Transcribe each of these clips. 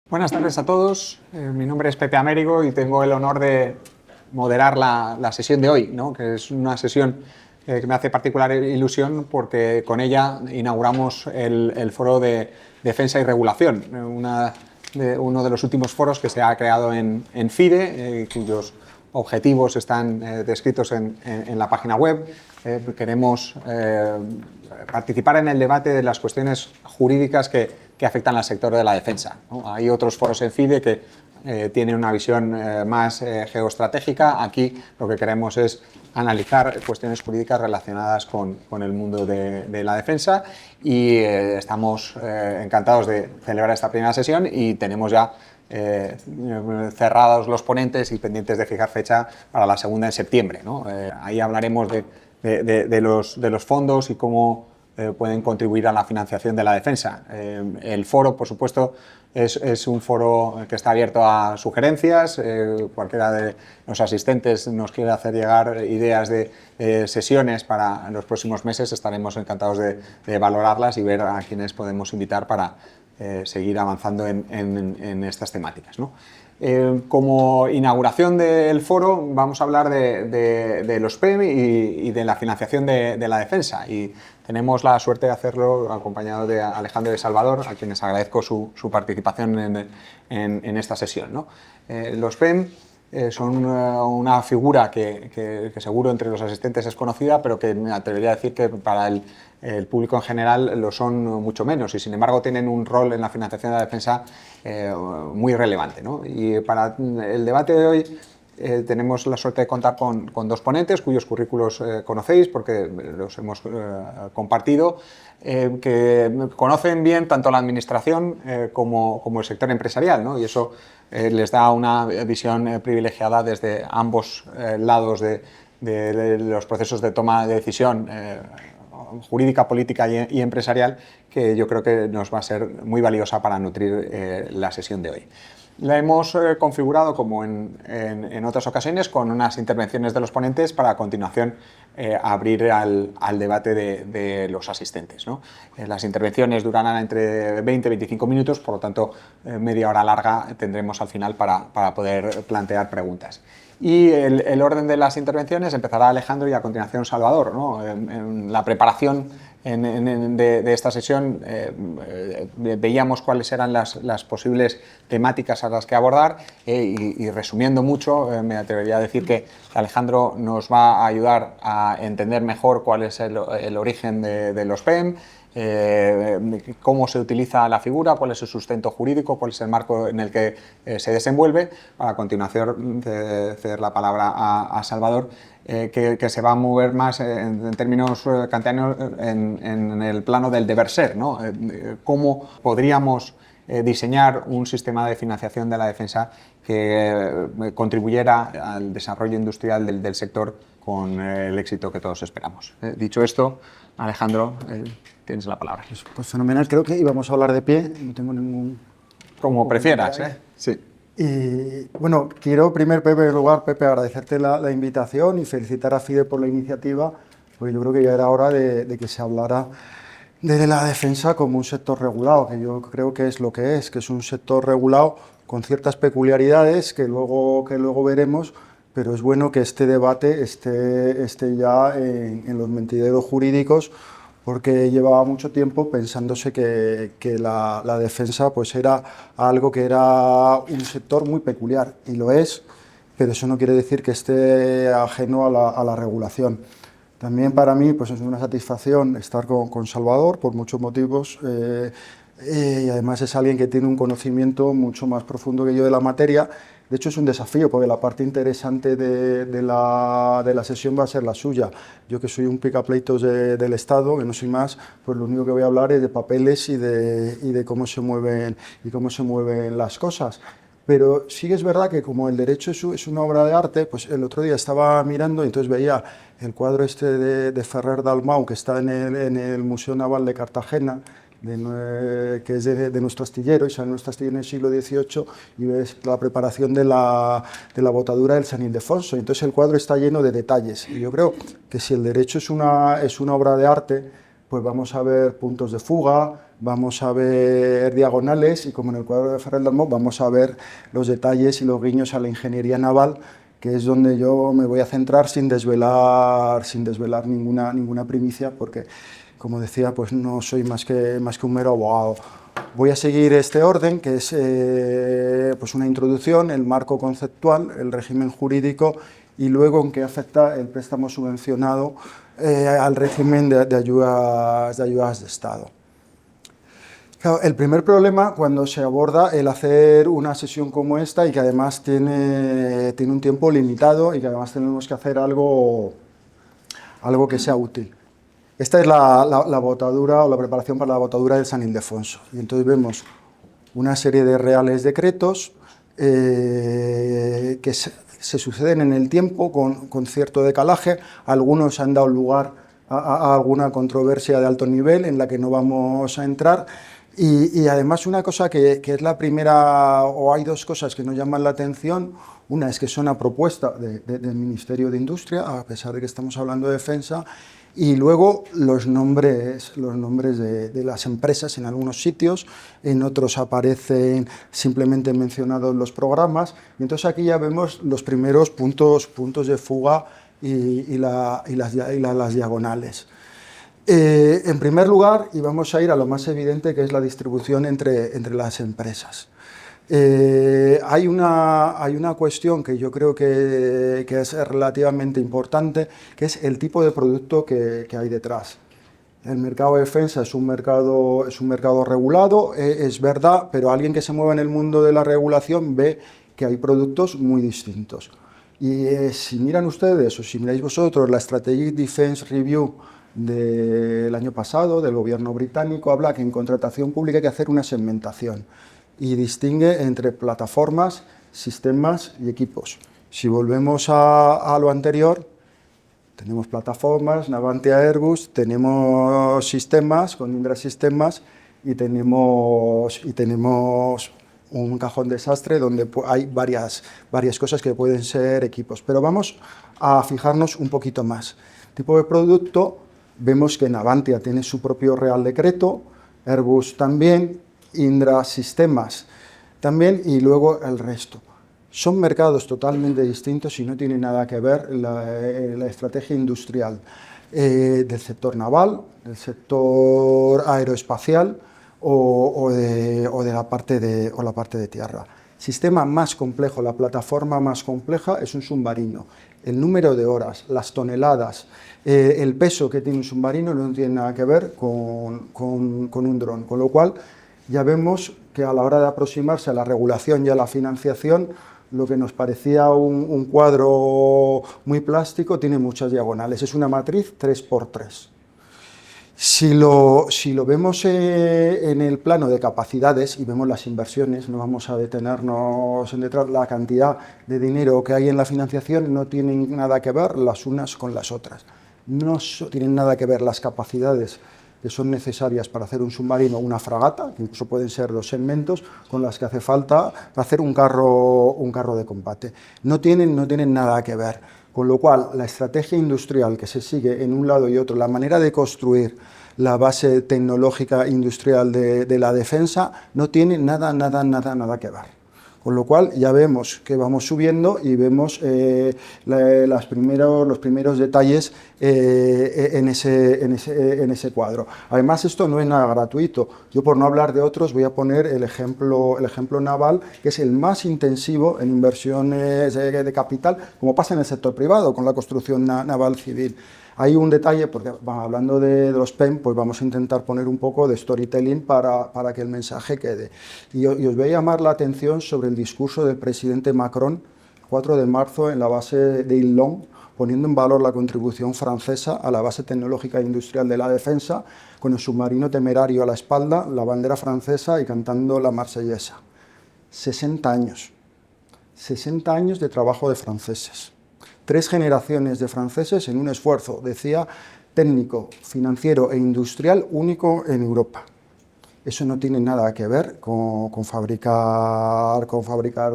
Buenas tardes a todos. Mi nombre es Pepe Américo y tengo el honor de moderar la sesión de hoy, ¿no? Que es una sesión que me hace particular ilusión porque con ella inauguramos el foro de defensa y regulación, uno de los últimos foros que se ha creado en FIDE, cuyos objetivos están descritos en la página web. Queremos participar en el debate de las cuestiones jurídicas que afectan al sector de la defensa, ¿no? Hay otros foros en FIDE que tienen una visión más geoestratégica. Aquí lo que queremos es analizar cuestiones jurídicas relacionadas con el mundo de la defensa y estamos encantados de celebrar esta primera sesión y tenemos ya cerrados los ponentes y pendientes de fijar fecha para la segunda en septiembre, ¿no? Ahí hablaremos de los fondos y cómo pueden contribuir a la financiación de la defensa. El foro, por supuesto, es un foro que está abierto a sugerencias. Cualquiera de los asistentes nos quiere hacer llegar ideas de sesiones para los próximos meses. Estaremos encantados de valorarlas y ver a quienes podemos invitar para seguir avanzando en estas temáticas, ¿no? Como inauguración del foro vamos a hablar de los PEM y de la financiación de la defensa, y tenemos la suerte de hacerlo acompañado de Alejandro de Salvador, a quienes agradezco su participación en esta sesión, ¿no? Los PEM son una figura que seguro entre los asistentes es conocida, pero que me atrevería a decir que para el público en general lo son mucho menos, y sin embargo tienen un rol en la financiación de la defensa muy relevante, ¿no? Y para el debate de hoy tenemos la suerte de contar con dos ponentes cuyos currículos conocéis porque los hemos compartido, que conocen bien tanto la administración como el sector empresarial, ¿no? Y eso les da una visión privilegiada desde ambos lados de los procesos de toma de decisión jurídica, política y empresarial, que yo creo que nos va a ser muy valiosa para nutrir la sesión de hoy. La hemos configurado como en otras ocasiones con unas intervenciones de los ponentes para a continuación abrir al debate de los asistentes, ¿no? Las intervenciones durarán entre 20 y 25 minutos, por lo tanto media hora larga tendremos al final para poder plantear preguntas. Y el orden de las intervenciones empezará Alejandro y a continuación Salvador, ¿no? En la preparación de esta sesión veíamos cuáles eran las posibles temáticas a las que abordar y resumiendo mucho me atrevería a decir que Alejandro nos va a ayudar a entender mejor cuál es el origen de los PEM, cómo se utiliza la figura, cuál es su sustento jurídico, cuál es el marco en el que se desenvuelve. A continuación ceder la palabra a Salvador, que se va a mover más en términos kantianos en el plano del deber ser, ¿no? Cómo podríamos diseñar un sistema de financiación de la defensa que contribuyera al desarrollo industrial del sector con el éxito que todos esperamos. Dicho esto, Alejandro, tienes la palabra. Pues fenomenal, creo que íbamos a hablar de pie, no tengo ningún... Como prefieras, ¿eh? Sí. Y bueno, quiero primer, Pepe, Pepe, agradecerte la invitación y felicitar a FIDE por la iniciativa, porque yo creo que ya era hora de que se hablara de la defensa como un sector regulado, que yo creo que es lo que es un sector regulado con ciertas peculiaridades que luego veremos, pero es bueno que este debate esté ya en los mentideros jurídicos, porque llevaba mucho tiempo pensándose que la defensa pues era algo que era un sector muy peculiar, y lo es, pero eso no quiere decir que esté ajeno a la regulación. También para mí pues es una satisfacción estar con Salvador por muchos motivos, y además es alguien que tiene un conocimiento mucho más profundo que yo de la materia. De hecho es un desafío, porque la parte interesante de la sesión va a ser la suya. Yo, que soy un picapleitos del Estado, que no soy más, pues lo único que voy a hablar es de papeles y de cómo se mueven las cosas. Pero sí que es verdad que como el derecho es una obra de arte, pues el otro día estaba mirando y entonces veía el cuadro este de Ferrer Dalmau, que está en el Museo Naval de Cartagena, que es de nuestro astillero, y sale nuestro astillero en el siglo XVIII, y ves la preparación de la botadura del San Ildefonso. Entonces el cuadro está lleno de detalles, y yo creo que si el derecho es una obra de arte, pues vamos a ver puntos de fuga, vamos a ver diagonales y, como en el cuadro de Ferrer Dalmau, vamos a ver los detalles y los guiños a la ingeniería naval, que es donde yo me voy a centrar sin desvelar ninguna primicia, porque, como decía, pues no soy más que un mero abogado. Voy a seguir este orden, que es pues una introducción, el marco conceptual, el régimen jurídico y luego en qué afecta el préstamo subvencionado al régimen de ayudas de Estado. Claro, el primer problema cuando se aborda el hacer una sesión como esta y que además tiene un tiempo limitado y que además tenemos que hacer algo que sea útil. Esta es la botadura o la preparación para la botadura del San Ildefonso. Y entonces vemos una serie de reales decretos que se suceden en el tiempo con cierto decalaje. Algunos han dado lugar a alguna controversia de alto nivel en la que no vamos a entrar. Y además una cosa que es la primera, o hay dos cosas que nos llaman la atención. Una es que son a propuesta del Ministerio de Industria, a pesar de que estamos hablando de defensa, y luego los nombres de las empresas en algunos sitios, en otros aparecen simplemente mencionados los programas, y entonces aquí ya vemos los primeros puntos de fuga y las diagonales. En primer lugar, y vamos a ir a lo más evidente, que es la distribución entre las empresas. Hay una cuestión que yo creo que es relativamente importante, que es el tipo de producto que hay detrás. El mercado de defensa es un mercado regulado, es verdad, pero alguien que se mueve en el mundo de la regulación ve que hay productos muy distintos. Y si miran ustedes, o si miráis vosotros, la Strategic Defense Review del año pasado, del gobierno británico, habla que en contratación pública hay que hacer una segmentación y distingue entre plataformas, sistemas y equipos. Si volvemos a lo anterior, tenemos plataformas, Navantia, Airbus, tenemos sistemas con Indra Sistemas y tenemos un cajón desastre donde hay varias cosas que pueden ser equipos. Pero vamos a fijarnos un poquito más. Tipo de producto, vemos que Navantia tiene su propio Real Decreto, Airbus también, Indra Sistemas también, y luego el resto. Son mercados totalmente distintos y no tienen nada que ver la estrategia industrial del sector naval, del sector aeroespacial o de la parte de tierra. Sistema más complejo, la plataforma más compleja es un submarino. El número de horas, las toneladas, el peso que tiene un submarino no tiene nada que ver con un dron, con lo cual ya vemos que a la hora de aproximarse a la regulación y a la financiación, lo que nos parecía un cuadro muy plástico tiene muchas diagonales. Es una matriz 3×3. Si lo vemos en el plano de capacidades y vemos las inversiones, no vamos a detenernos en detrás, la cantidad de dinero que hay en la financiación no tienen nada que ver las unas con las otras. No tienen nada que ver las capacidades que son necesarias para hacer un submarino, una fragata, que incluso pueden ser dos segmentos, con las que hace falta para hacer un carro de combate. No tienen nada que ver. Con lo cual, la estrategia industrial que se sigue en un lado y otro, la manera de construir la base tecnológica industrial de la defensa, no tiene nada que ver. Con lo cual ya vemos que vamos subiendo y vemos los primeros detalles en ese cuadro. Además, esto no es nada gratuito. Yo, por no hablar de otros, voy a poner el ejemplo naval, que es el más intensivo en inversiones de capital, como pasa en el sector privado con la construcción naval civil. Hay un detalle, porque hablando de los PEM, pues vamos a intentar poner un poco de storytelling para que el mensaje quede. Y os voy a llamar la atención sobre el discurso del presidente Macron, 4 de marzo, en la base de Illon, poniendo en valor la contribución francesa a la base tecnológica e industrial de la defensa, con el submarino Temerario a la espalda, la bandera francesa y cantando la marsellesa. 60 años. 60 años de trabajo de franceses. 3 generaciones de franceses en un esfuerzo, decía, técnico, financiero e industrial único en Europa. Eso no tiene nada que ver con fabricar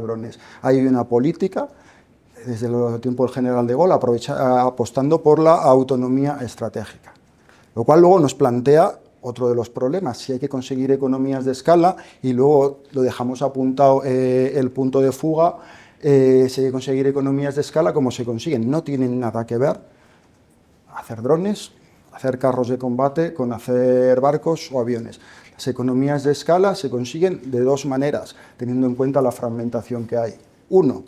drones. Hay una política, desde el tiempo del general de Gaulle, apostando por la autonomía estratégica. Lo cual luego nos plantea otro de los problemas. Si hay que conseguir economías de escala, y luego lo dejamos apuntado el punto de fuga, si hay que conseguir economías de escala, ¿cómo se consiguen? No tienen nada que ver hacer drones, hacer carros de combate, con hacer barcos o aviones. Las economías de escala se consiguen de dos maneras, teniendo en cuenta la fragmentación que hay. Uno,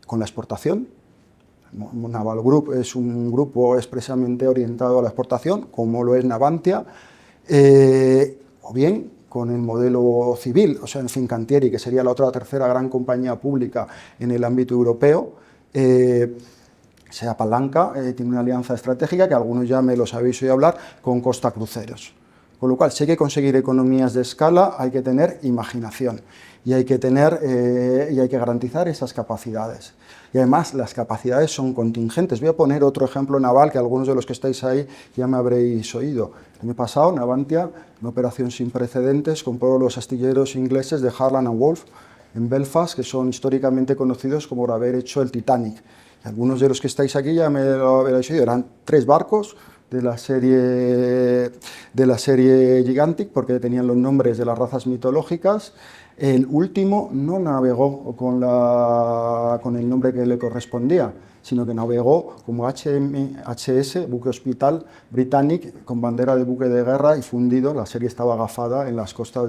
con la exportación. Naval Group es un grupo expresamente orientado a la exportación, como lo es Navantia, o bien con el modelo civil, o sea, en Fincantieri, que sería la otra tercera gran compañía pública en el ámbito europeo, se apalanca, tiene una alianza estratégica, que algunos ya me los habéis oído hablar, con Costa Cruceros. Con lo cual, si hay que conseguir economías de escala, hay que tener imaginación y hay que garantizar esas capacidades. Y además, las capacidades son contingentes. Voy a poner otro ejemplo naval que algunos de los que estáis ahí ya me habréis oído. El año pasado, Navantia, una operación sin precedentes, compró los astilleros ingleses de Harland and Wolff en Belfast, que son históricamente conocidos como por haber hecho el Titanic. Y algunos de los que estáis aquí ya me lo habréis oído. Eran 3 barcos de la serie Gigantic, porque tenían los nombres de las razas mitológicas. El último no navegó con el nombre que le correspondía, sino que navegó como HMHS, buque hospital Britannic, con bandera de buque de guerra y fundido. La serie estaba agafada en las costas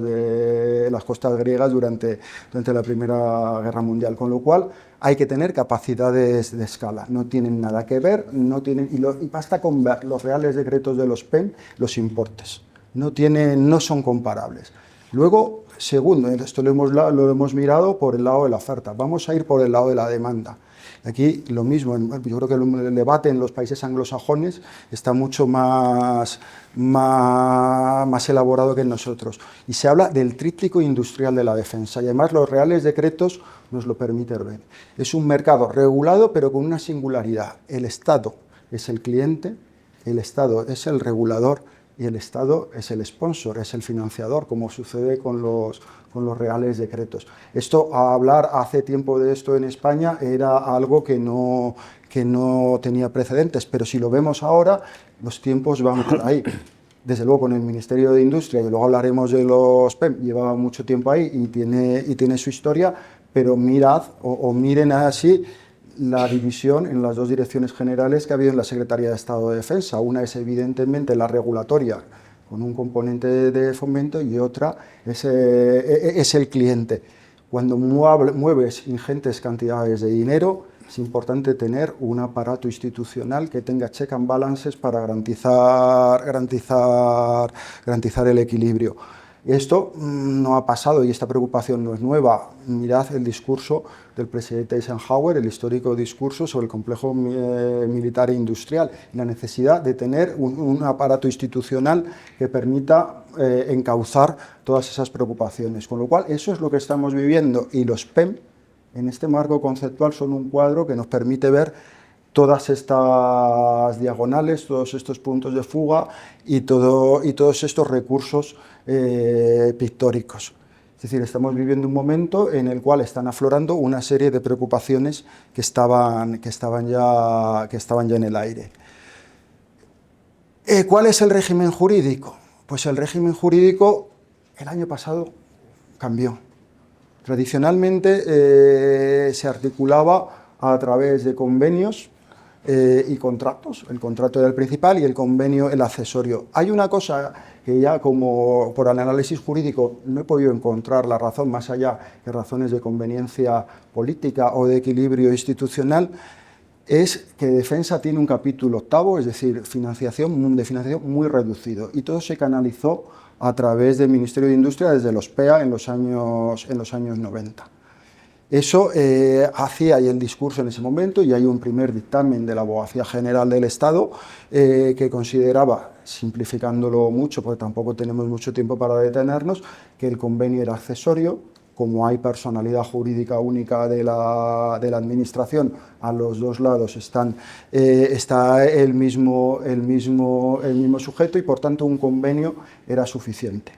griegas durante la Primera Guerra Mundial, con lo cual hay que tener capacidades de escala. No tienen nada que ver, y basta con ver los reales decretos de los PEM, los importes. No son comparables. Luego, segundo, esto lo hemos mirado por el lado de la oferta. Vamos a ir por el lado de la demanda. Aquí lo mismo, yo creo que el debate en los países anglosajones está mucho más elaborado que en nosotros. Y se habla del tríptico industrial de la defensa, y además los reales decretos nos lo permiten ver. Es un mercado regulado, pero con una singularidad. El Estado es el cliente, el Estado es el regulador, y el Estado es el sponsor, es el financiador, como sucede con los reales decretos. Hablar hace tiempo de esto en España era algo que no tenía precedentes, pero si lo vemos ahora, los tiempos van por ahí. Desde luego con el Ministerio de Industria, y luego hablaremos de los PEM, lleva mucho tiempo ahí y tiene su historia, pero mirad o miren así la división en las dos direcciones generales que ha habido en la Secretaría de Estado de Defensa. Una es evidentemente la regulatoria, con un componente de fomento, y otra es el cliente. Cuando mueves ingentes cantidades de dinero, es importante tener un aparato institucional que tenga check and balances para garantizar el equilibrio. Esto no ha pasado y esta preocupación no es nueva. Mirad el discurso del presidente Eisenhower, el histórico discurso sobre el complejo militar e industrial, la necesidad de tener un aparato institucional que permita encauzar todas esas preocupaciones. Con lo cual, eso es lo que estamos viviendo, y los PEM, en este marco conceptual, son un cuadro que nos permite ver todas estas diagonales, todos estos puntos de fuga y todos estos recursos pictóricos. Es decir, estamos viviendo un momento en el cual están aflorando una serie de preocupaciones que estaban ya en el aire. ¿Cuál es el régimen jurídico? Pues el régimen jurídico el año pasado cambió. Tradicionalmente se articulaba a través de convenios y contratos, el contrato era el principal y el convenio el accesorio. Hay una cosa que ya, como por el análisis jurídico no he podido encontrar la razón más allá de razones de conveniencia política o de equilibrio institucional, es que defensa tiene un capítulo octavo, es decir, de financiación muy reducido, y todo se canalizó a través del Ministerio de Industria desde los PEA en los años 90. Eso hacía el discurso en ese momento, y hay un primer dictamen de la Abogacía General del Estado que consideraba, simplificándolo mucho, porque tampoco tenemos mucho tiempo para detenernos, que el convenio era accesorio. Como hay personalidad jurídica única de la Administración, a los dos lados está el mismo sujeto, y por tanto un convenio era suficiente.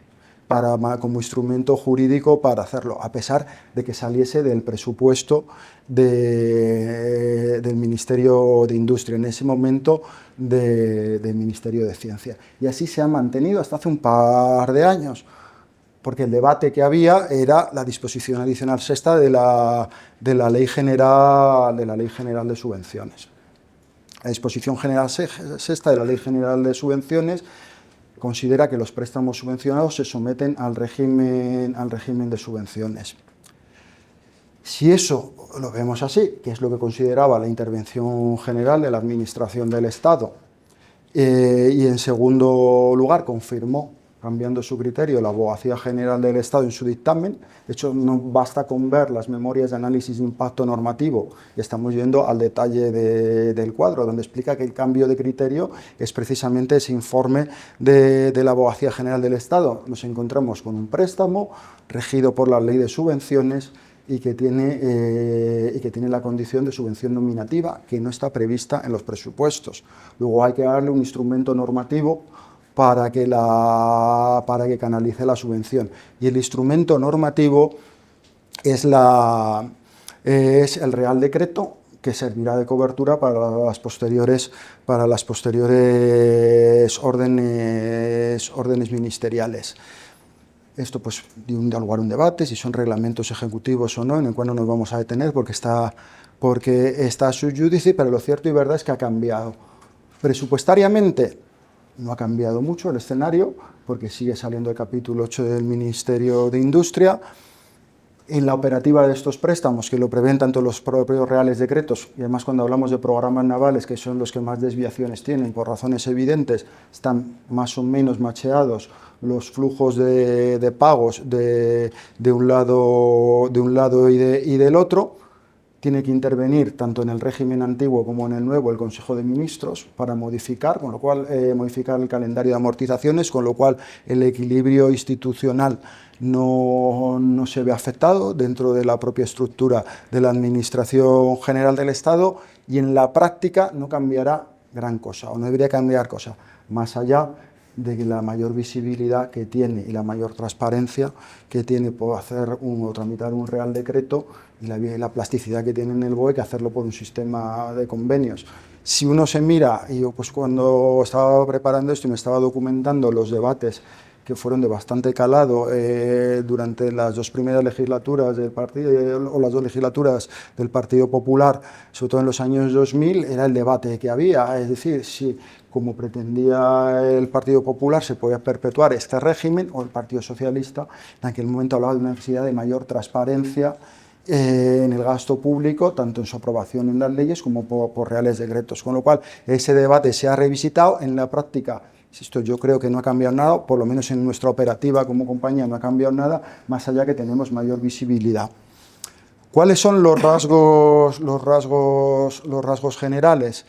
como instrumento jurídico para hacerlo, a pesar de que saliese del presupuesto del Ministerio de Industria, en ese momento del Ministerio de Ciencia. Y así se ha mantenido hasta hace un par de años, porque el debate que había era la disposición adicional sexta de la Ley General de Subvenciones. La disposición general sexta de la Ley General de Subvenciones considera que los préstamos subvencionados se someten al régimen de subvenciones. Si eso lo vemos así, que es lo que consideraba la intervención general de la Administración del Estado, y en segundo lugar confirmó, cambiando su criterio, la Abogacía General del Estado en su dictamen. De hecho, no basta con ver las memorias de análisis de impacto normativo, y estamos yendo al detalle del cuadro, donde explica que el cambio de criterio es precisamente ese informe de la Abogacía General del Estado. Nos encontramos con un préstamo regido por la Ley de Subvenciones y que tiene la condición de subvención nominativa, que no está prevista en los presupuestos. Luego hay que darle un instrumento normativo para que canalice la subvención. Y el instrumento normativo es el Real Decreto, que servirá de cobertura para las posteriores órdenes ministeriales. Esto pues dio lugar a un debate, si son reglamentos ejecutivos o no, en el cual no nos vamos a detener porque está sub judice, pero lo cierto y verdad es que ha cambiado. Presupuestariamente no ha cambiado mucho el escenario, porque sigue saliendo el capítulo 8 del Ministerio de Industria. En la operativa de estos préstamos, que lo prevén tanto los propios reales decretos, y además cuando hablamos de programas navales, que son los que más desviaciones tienen por razones evidentes, están más o menos macheados los flujos de pagos de un lado y del otro. Tiene que intervenir tanto en el régimen antiguo como en el nuevo el Consejo de Ministros para modificar el calendario de amortizaciones, con lo cual el equilibrio institucional no se ve afectado dentro de la propia estructura de la Administración General del Estado, y en la práctica no cambiará gran cosa, o no debería cambiar cosa, más allá de la mayor visibilidad que tiene y la mayor transparencia que tiene por hacer o tramitar un Real Decreto, y la plasticidad que tiene en el BOE que hacerlo por un sistema de convenios. Si uno se mira, y yo pues cuando estaba preparando esto y me estaba documentando los debates que fueron de bastante calado durante las dos primeras legislaturas del partido, o las dos legislaturas del Partido Popular, sobre todo en los años 2000, era el debate que había, es decir, si como pretendía el Partido Popular se podía perpetuar este régimen, o el Partido Socialista en aquel momento hablaba de una necesidad de mayor transparencia en el gasto público, tanto en su aprobación en las leyes como por reales decretos, con lo cual ese debate se ha revisitado. En la práctica, insisto, yo creo que no ha cambiado nada, por lo menos en nuestra operativa como compañía no ha cambiado nada, más allá que tenemos mayor visibilidad. ¿Cuáles son los rasgos generales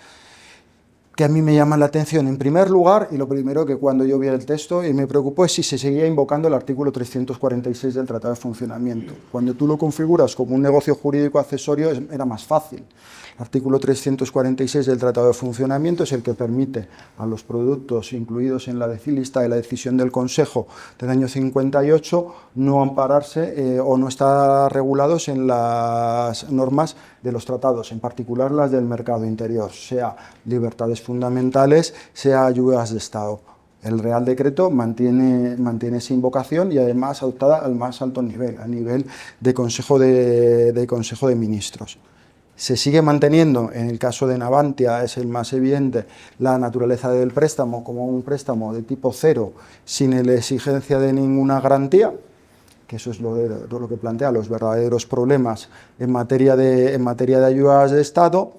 que a mí me llaman la atención? En primer lugar, y lo primero que cuando yo vi el texto y me preocupó, es si se seguía invocando el artículo 346 del Tratado de Funcionamiento. Cuando tú lo configuras como un negocio jurídico accesorio era más fácil. El artículo 346 del Tratado de Funcionamiento es el que permite a los productos incluidos en la lista de la decisión del Consejo del año 58 no ampararse o no estar regulados en las normas de los tratados, en particular las del mercado interior, sea libertades fundamentales, sea ayudas de Estado. El Real Decreto mantiene esa invocación, y además adoptada al más alto nivel, a nivel de Consejo de Ministros. Se sigue manteniendo, en el caso de Navantia es el más evidente, la naturaleza del préstamo como un préstamo de tipo cero, sin la exigencia de ninguna garantía, que eso es lo que plantea los verdaderos problemas en materia de ayudas de Estado.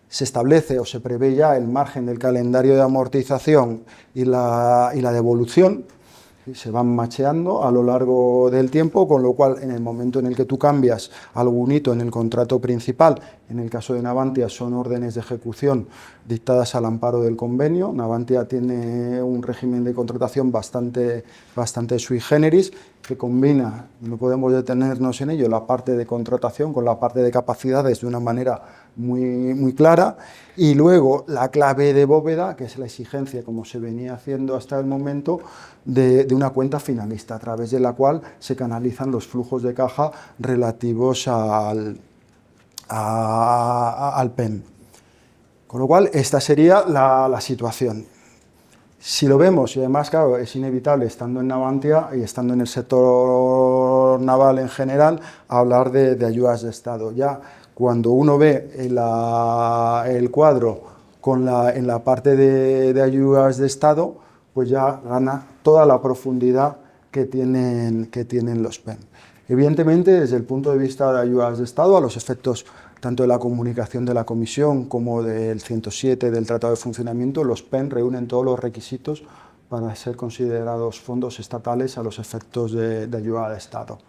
Se establece o se prevé ya el margen del calendario de amortización y la devolución, se van macheando a lo largo del tiempo, con lo cual en el momento en el que tú cambias algún hito en el contrato principal, en el caso de Navantia son órdenes de ejecución dictadas al amparo del convenio. Navantia tiene un régimen de contratación bastante sui generis, que combina, no podemos detenernos en ello, la parte de contratación con la parte de capacidades de una manera muy clara, y luego la clave de bóveda, que es la exigencia, como se venía haciendo hasta el momento, de una cuenta finalista, a través de la cual se canalizan los flujos de caja relativos al PEM. Con lo cual, esta sería la situación. Si lo vemos, y además, claro, es inevitable, estando en Navantia y estando en el sector naval en general, hablar de ayudas de Estado. Ya cuando uno ve el cuadro en la parte de ayudas de Estado, pues ya gana toda la profundidad que tienen los PEM. Evidentemente, desde el punto de vista de ayudas de Estado, a los efectos tanto de la comunicación de la Comisión como del 107 del Tratado de Funcionamiento, los PEM reúnen todos los requisitos para ser considerados fondos estatales a los efectos de ayuda de Estado.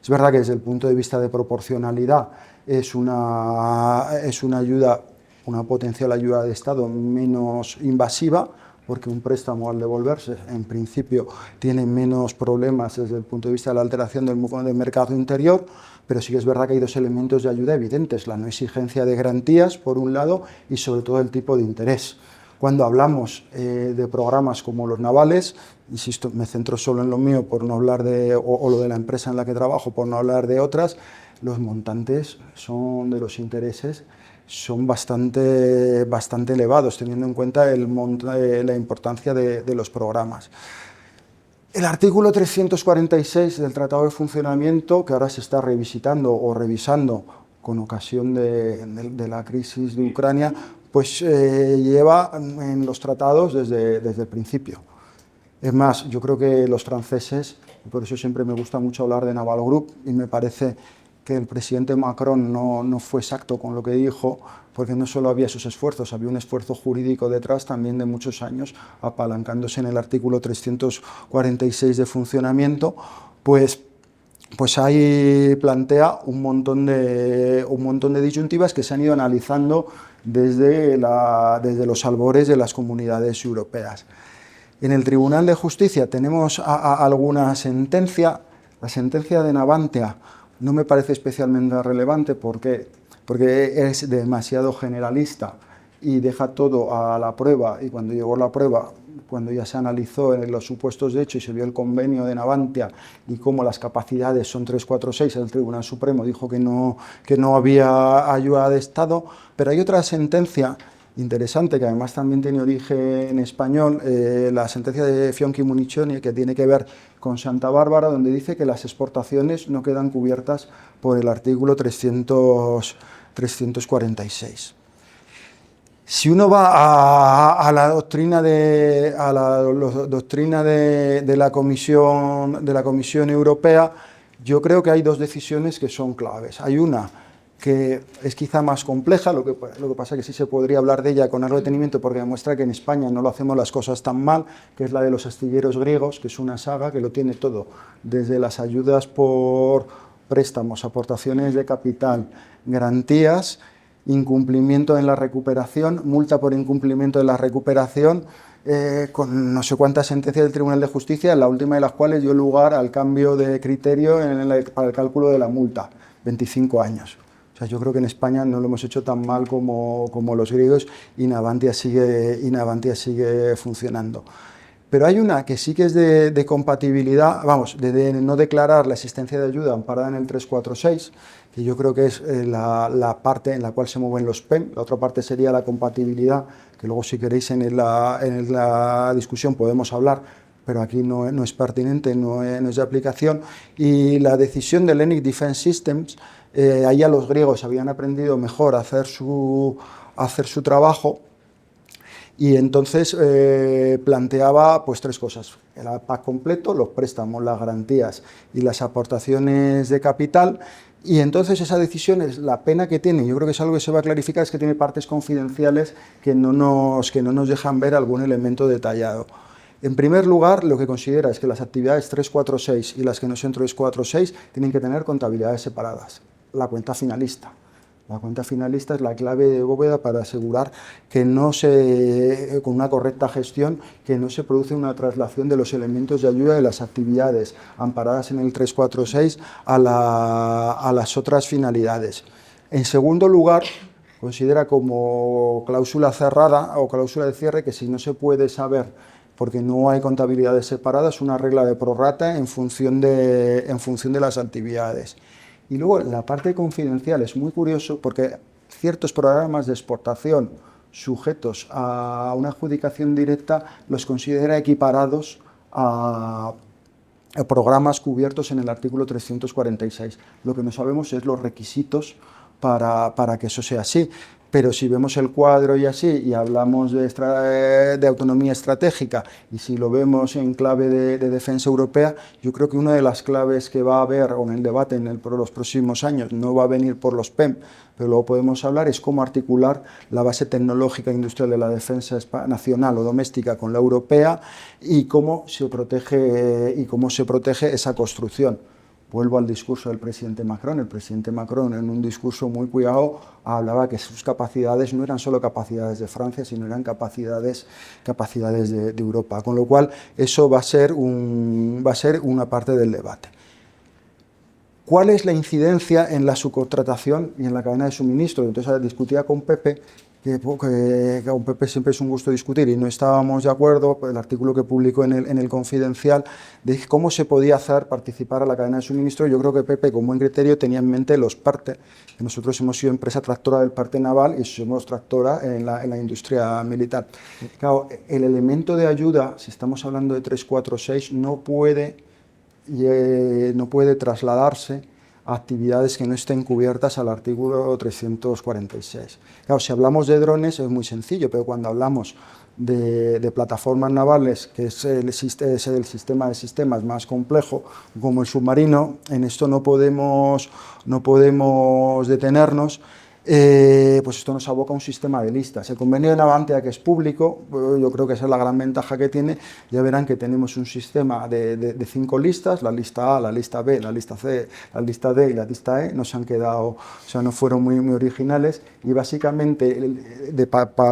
Es verdad que desde el punto de vista de proporcionalidad es una ayuda, una potencial ayuda de Estado menos invasiva, porque un préstamo al devolverse, en principio, tiene menos problemas desde el punto de vista de la alteración del mercado interior, pero sí que es verdad que hay dos elementos de ayuda evidentes, la no exigencia de garantías, por un lado, y sobre todo el tipo de interés. Cuando hablamos de programas como los navales, insisto, me centro solo en lo mío por no hablar o lo de la empresa en la que trabajo, por no hablar de otras, los montantes de los intereses son bastante elevados, teniendo en cuenta la importancia de los programas. El artículo 346 del Tratado de Funcionamiento, que ahora se está revisitando o revisando con ocasión de la crisis de Ucrania, pues lleva en los tratados desde el principio. Es más, yo creo que los franceses, por eso siempre me gusta mucho hablar de Naval Group, y me parece que el presidente Macron no fue exacto con lo que dijo, porque no solo había esos esfuerzos, había un esfuerzo jurídico detrás también de muchos años, apalancándose en el artículo 346 de funcionamiento, pues ahí plantea un montón de disyuntivas que se han ido analizando desde los albores de las comunidades europeas. En el Tribunal de Justicia tenemos alguna sentencia. La sentencia de Navantia no me parece especialmente relevante porque es demasiado generalista y deja todo a la prueba, y cuando llegó la prueba, cuando ya se analizó en los supuestos de hecho y se vio el convenio de Navantia y cómo las capacidades son 346, el Tribunal Supremo dijo que no había ayuda de Estado, pero hay otra sentencia interesante que además también tiene origen español, la sentencia de Fionchi Munichioni, que tiene que ver con Santa Bárbara, donde dice que las exportaciones no quedan cubiertas por el artículo 346. Si uno va a la doctrina de la Comisión Europea, yo creo que hay dos decisiones que son claves. Hay una que es quizá más compleja, lo que pasa es que sí se podría hablar de ella con algo de detenimiento porque demuestra que en España no lo hacemos las cosas tan mal, que es la de los astilleros griegos, que es una saga que lo tiene todo, desde las ayudas por préstamos, aportaciones de capital, garantías, incumplimiento en la recuperación, multa por incumplimiento de la recuperación, con no sé cuántas sentencias del Tribunal de Justicia, la última de las cuales dio lugar al cambio de criterio para el cálculo de la multa, 25 años. O sea, yo creo que en España no lo hemos hecho tan mal como los griegos y Navantia sigue funcionando. Pero hay una que sí que es de compatibilidad, vamos, de no declarar la existencia de ayuda amparada en el 346, que yo creo que es la parte en la cual se mueven los PEM. La otra parte sería la compatibilidad, que luego si queréis en la discusión podemos hablar, pero aquí no es pertinente, no es de aplicación. Y la decisión del ENIC Defense Systems, ahí ya los griegos habían aprendido mejor a hacer su trabajo, y entonces planteaba pues tres cosas: el pack completo, los préstamos, las garantías y las aportaciones de capital. Y entonces esa decisión, es la pena que tiene, yo creo que es algo que se va a clarificar, es que tiene partes confidenciales que no nos dejan ver algún elemento detallado. En primer lugar, lo que considera es que las actividades 346 y las que no son 346 tienen que tener contabilidades separadas, la cuenta finalista. La cuenta finalista es la clave de bóveda para asegurar que no se, con una correcta gestión, que no se produce una traslación de los elementos de ayuda de las actividades amparadas en el 346 a las otras finalidades. En segundo lugar, considera como cláusula cerrada o cláusula de cierre que si no se puede saber, porque no hay contabilidades separadas, una regla de prorrata en función de las actividades. Y luego la parte confidencial es muy curioso porque ciertos programas de exportación sujetos a una adjudicación directa los considera equiparados a programas cubiertos en el artículo 346. Lo que no sabemos es los requisitos para que eso sea así. Pero si vemos el cuadro y así, y hablamos de autonomía estratégica, y si lo vemos en clave de defensa europea, yo creo que una de las claves que va a haber en el debate por los próximos años no va a venir por los PEM, pero luego podemos hablar, es cómo articular la base tecnológica industrial de la defensa nacional o doméstica con la europea y cómo se protege esa construcción. Vuelvo al discurso del presidente Macron. El presidente Macron, en un discurso muy cuidado, hablaba que sus capacidades no eran solo capacidades de Francia, sino eran capacidades de Europa. Con lo cual, eso va a ser una parte del debate. ¿Cuál es la incidencia en la subcontratación y en la cadena de suministro? Entonces, discutía con Pepe, que con Pepe siempre es un gusto discutir y no estábamos de acuerdo, el artículo que publicó en el Confidencial, de cómo se podía hacer participar a la cadena de suministro. Yo creo que Pepe, con buen criterio, tenía en mente los PARTE, que nosotros hemos sido empresa tractora del parte naval y somos tractora en la industria militar. Claro, el elemento de ayuda, si estamos hablando de 346, no puede trasladarse a actividades que no estén cubiertas al artículo 346. Claro, si hablamos de drones es muy sencillo, pero cuando hablamos de plataformas navales, que es el sistema de sistemas más complejo, como el submarino, en esto no podemos detenernos. Pues esto nos aboca a un sistema de listas. El convenio de Navantia, que es público, yo creo que esa es la gran ventaja que tiene. Ya verán que tenemos un sistema de 5 listas, la lista A, la lista B, la lista C, la lista D y la lista E, no se han quedado, o sea, no fueron muy originales, y básicamente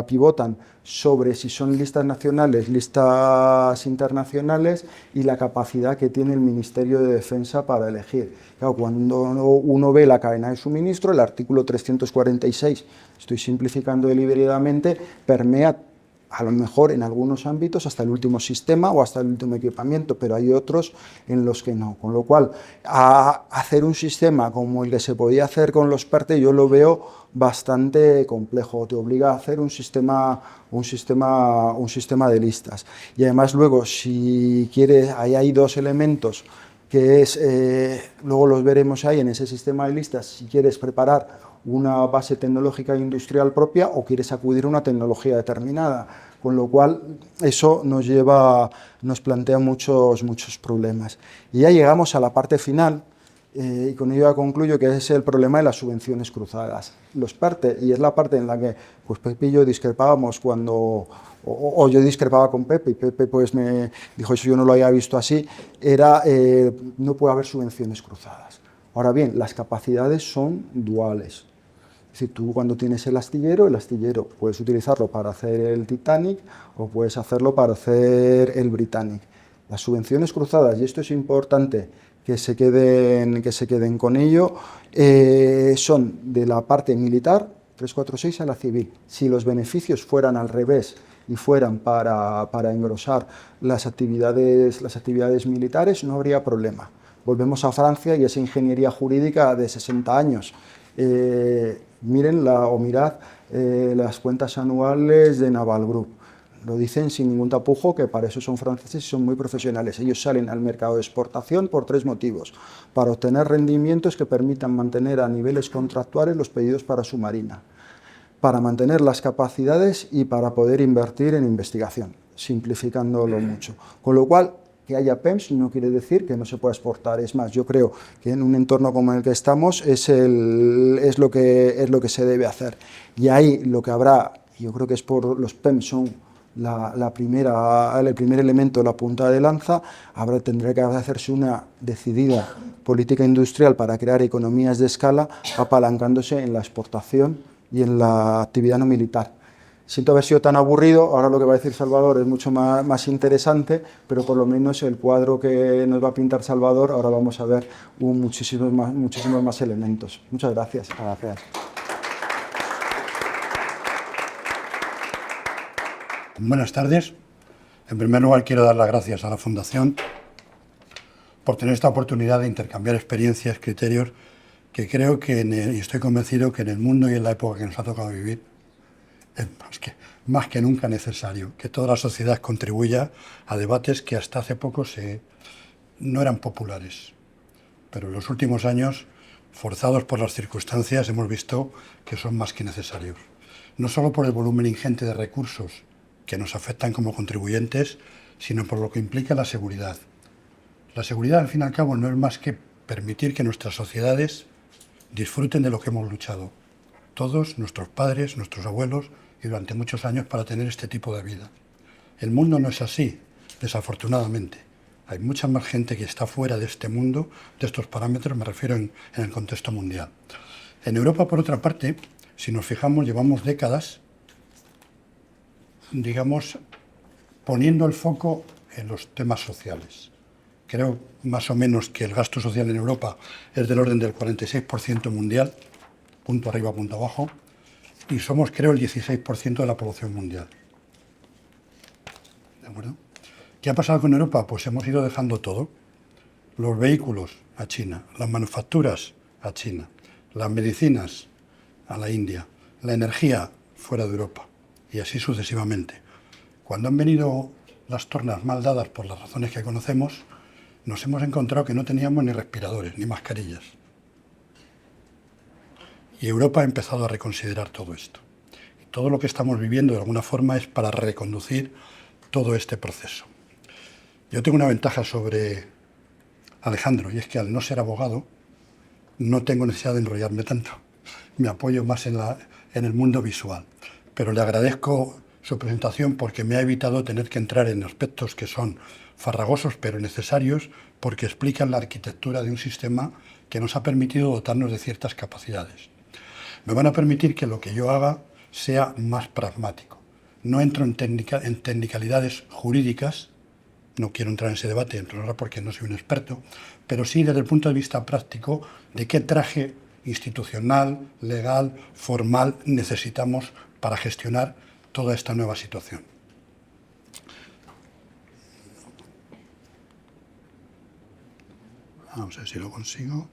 pivotan sobre si son listas nacionales, listas internacionales y la capacidad que tiene el Ministerio de Defensa para elegir. Claro, cuando uno ve la cadena de suministro, el artículo 346, estoy simplificando deliberadamente, permea a lo mejor en algunos ámbitos hasta el último sistema o hasta el último equipamiento, pero hay otros en los que no. Con lo cual, hacer un sistema como el que se podía hacer con los PERTE, yo lo veo bastante complejo. Te obliga a hacer un sistema de listas. Y además luego, si quieres, ahí hay 2 elementos que es, luego los veremos ahí en ese sistema de listas, si quieres preparar una base tecnológica e industrial propia o quieres acudir a una tecnología determinada, con lo cual eso nos plantea muchos problemas. Y ya llegamos a la parte final, y con ello ya concluyo, que es el problema de las subvenciones cruzadas. Los PERTE, y es la parte en la que pues Pepe y yo discrepábamos o yo discrepaba con Pepe, y Pepe pues me dijo, eso yo no lo había visto así, no puede haber subvenciones cruzadas. Ahora bien, las capacidades son duales. Es decir, tú cuando tienes el astillero puedes utilizarlo para hacer el Titanic o puedes hacerlo para hacer el Britannic. Las subvenciones cruzadas, y esto es importante que se queden con ello, son de la parte militar, 346, a la civil. Si los beneficios fueran al revés y fueran para engrosar las actividades militares, no habría problema. Volvemos a Francia y esa ingeniería jurídica de 60 años. Mirad las cuentas anuales de Naval Group. Lo dicen sin ningún tapujo, que para eso son franceses y son muy profesionales. Ellos salen al mercado de exportación por 3 motivos. Para obtener rendimientos que permitan mantener a niveles contractuales los pedidos para su marina, para mantener las capacidades y para poder invertir en investigación, simplificándolo mucho. Con lo cual, que haya PEMS no quiere decir que no se pueda exportar. Es más, yo creo que en un entorno como el que estamos es lo que se debe hacer. Y ahí lo que habrá, yo creo que es por los PEMS son el primer elemento, la punta de lanza. Ahora tendrá que hacerse una decidida política industrial para crear economías de escala, apalancándose en la exportación y en la actividad no militar. Siento haber sido tan aburrido, ahora lo que va a decir Salvador es mucho más interesante, pero por lo menos el cuadro que nos va a pintar Salvador, ahora vamos a ver muchísimos más elementos. Muchas gracias. Gracias. Buenas tardes. En primer lugar, quiero dar las gracias a la Fundación por tener esta oportunidad de intercambiar experiencias, criterios, que creo que, y estoy convencido que en el mundo y en la época que nos ha tocado vivir, es más que nunca necesario que toda la sociedad contribuya a debates que hasta hace poco no eran populares. Pero en los últimos años, forzados por las circunstancias, hemos visto que son más que necesarios. No solo por el volumen ingente de recursos que nos afectan como contribuyentes, sino por lo que implica la seguridad. La seguridad, al fin y al cabo, no es más que permitir que nuestras sociedades disfruten de lo que hemos luchado. Todos, nuestros padres, nuestros abuelos, y durante muchos años para tener este tipo de vida. El mundo no es así, desafortunadamente. Hay mucha más gente que está fuera de este mundo, de estos parámetros, me refiero en el contexto mundial. En Europa, por otra parte, si nos fijamos, llevamos décadas, digamos, poniendo el foco en los temas sociales. Creo más o menos que el gasto social en Europa es del orden del 46% mundial, punto arriba, punto abajo, y somos, creo, el 16% de la población mundial. ¿De acuerdo? ¿Qué ha pasado con Europa? Pues hemos ido dejando todo. Los vehículos a China, las manufacturas a China, las medicinas a la India, la energía fuera de Europa, y así sucesivamente. Cuando han venido las tornas mal dadas por las razones que conocemos, nos hemos encontrado que no teníamos ni respiradores, ni mascarillas. Y Europa ha empezado a reconsiderar todo esto. Y todo lo que estamos viviendo, de alguna forma, es para reconducir todo este proceso. Yo tengo una ventaja sobre Alejandro, y es que al no ser abogado, no tengo necesidad de enrollarme tanto. Me apoyo más en el mundo visual. Pero le agradezco su presentación porque me ha evitado tener que entrar en aspectos que son farragosos pero necesarios, porque explican la arquitectura de un sistema que nos ha permitido dotarnos de ciertas capacidades. Me van a permitir que lo que yo haga sea más pragmático. No entro en tecnicalidades jurídicas, no quiero entrar en ese debate, entro ahora porque no soy un experto, pero sí desde el punto de vista práctico de qué traje institucional, legal, formal necesitamos para gestionar toda esta nueva situación. Vamos a ver si lo consigo.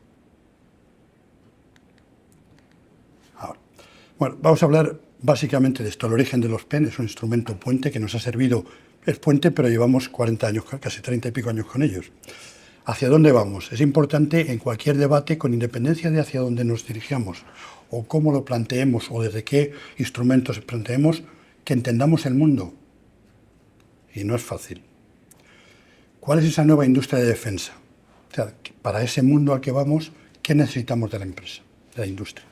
Ahora. Bueno, vamos a hablar básicamente de esto. El origen de los PEN es un instrumento puente que nos ha servido, es puente, pero llevamos 40 años, casi 30 y pico años con ellos. ¿Hacia dónde vamos? Es importante en cualquier debate, con independencia de hacia dónde nos dirigamos, o cómo lo planteemos, o desde qué instrumentos planteemos, que entendamos el mundo. Y no es fácil. ¿Cuál es esa nueva industria de defensa? O sea, para ese mundo al que vamos, ¿qué necesitamos de la empresa, de la industria?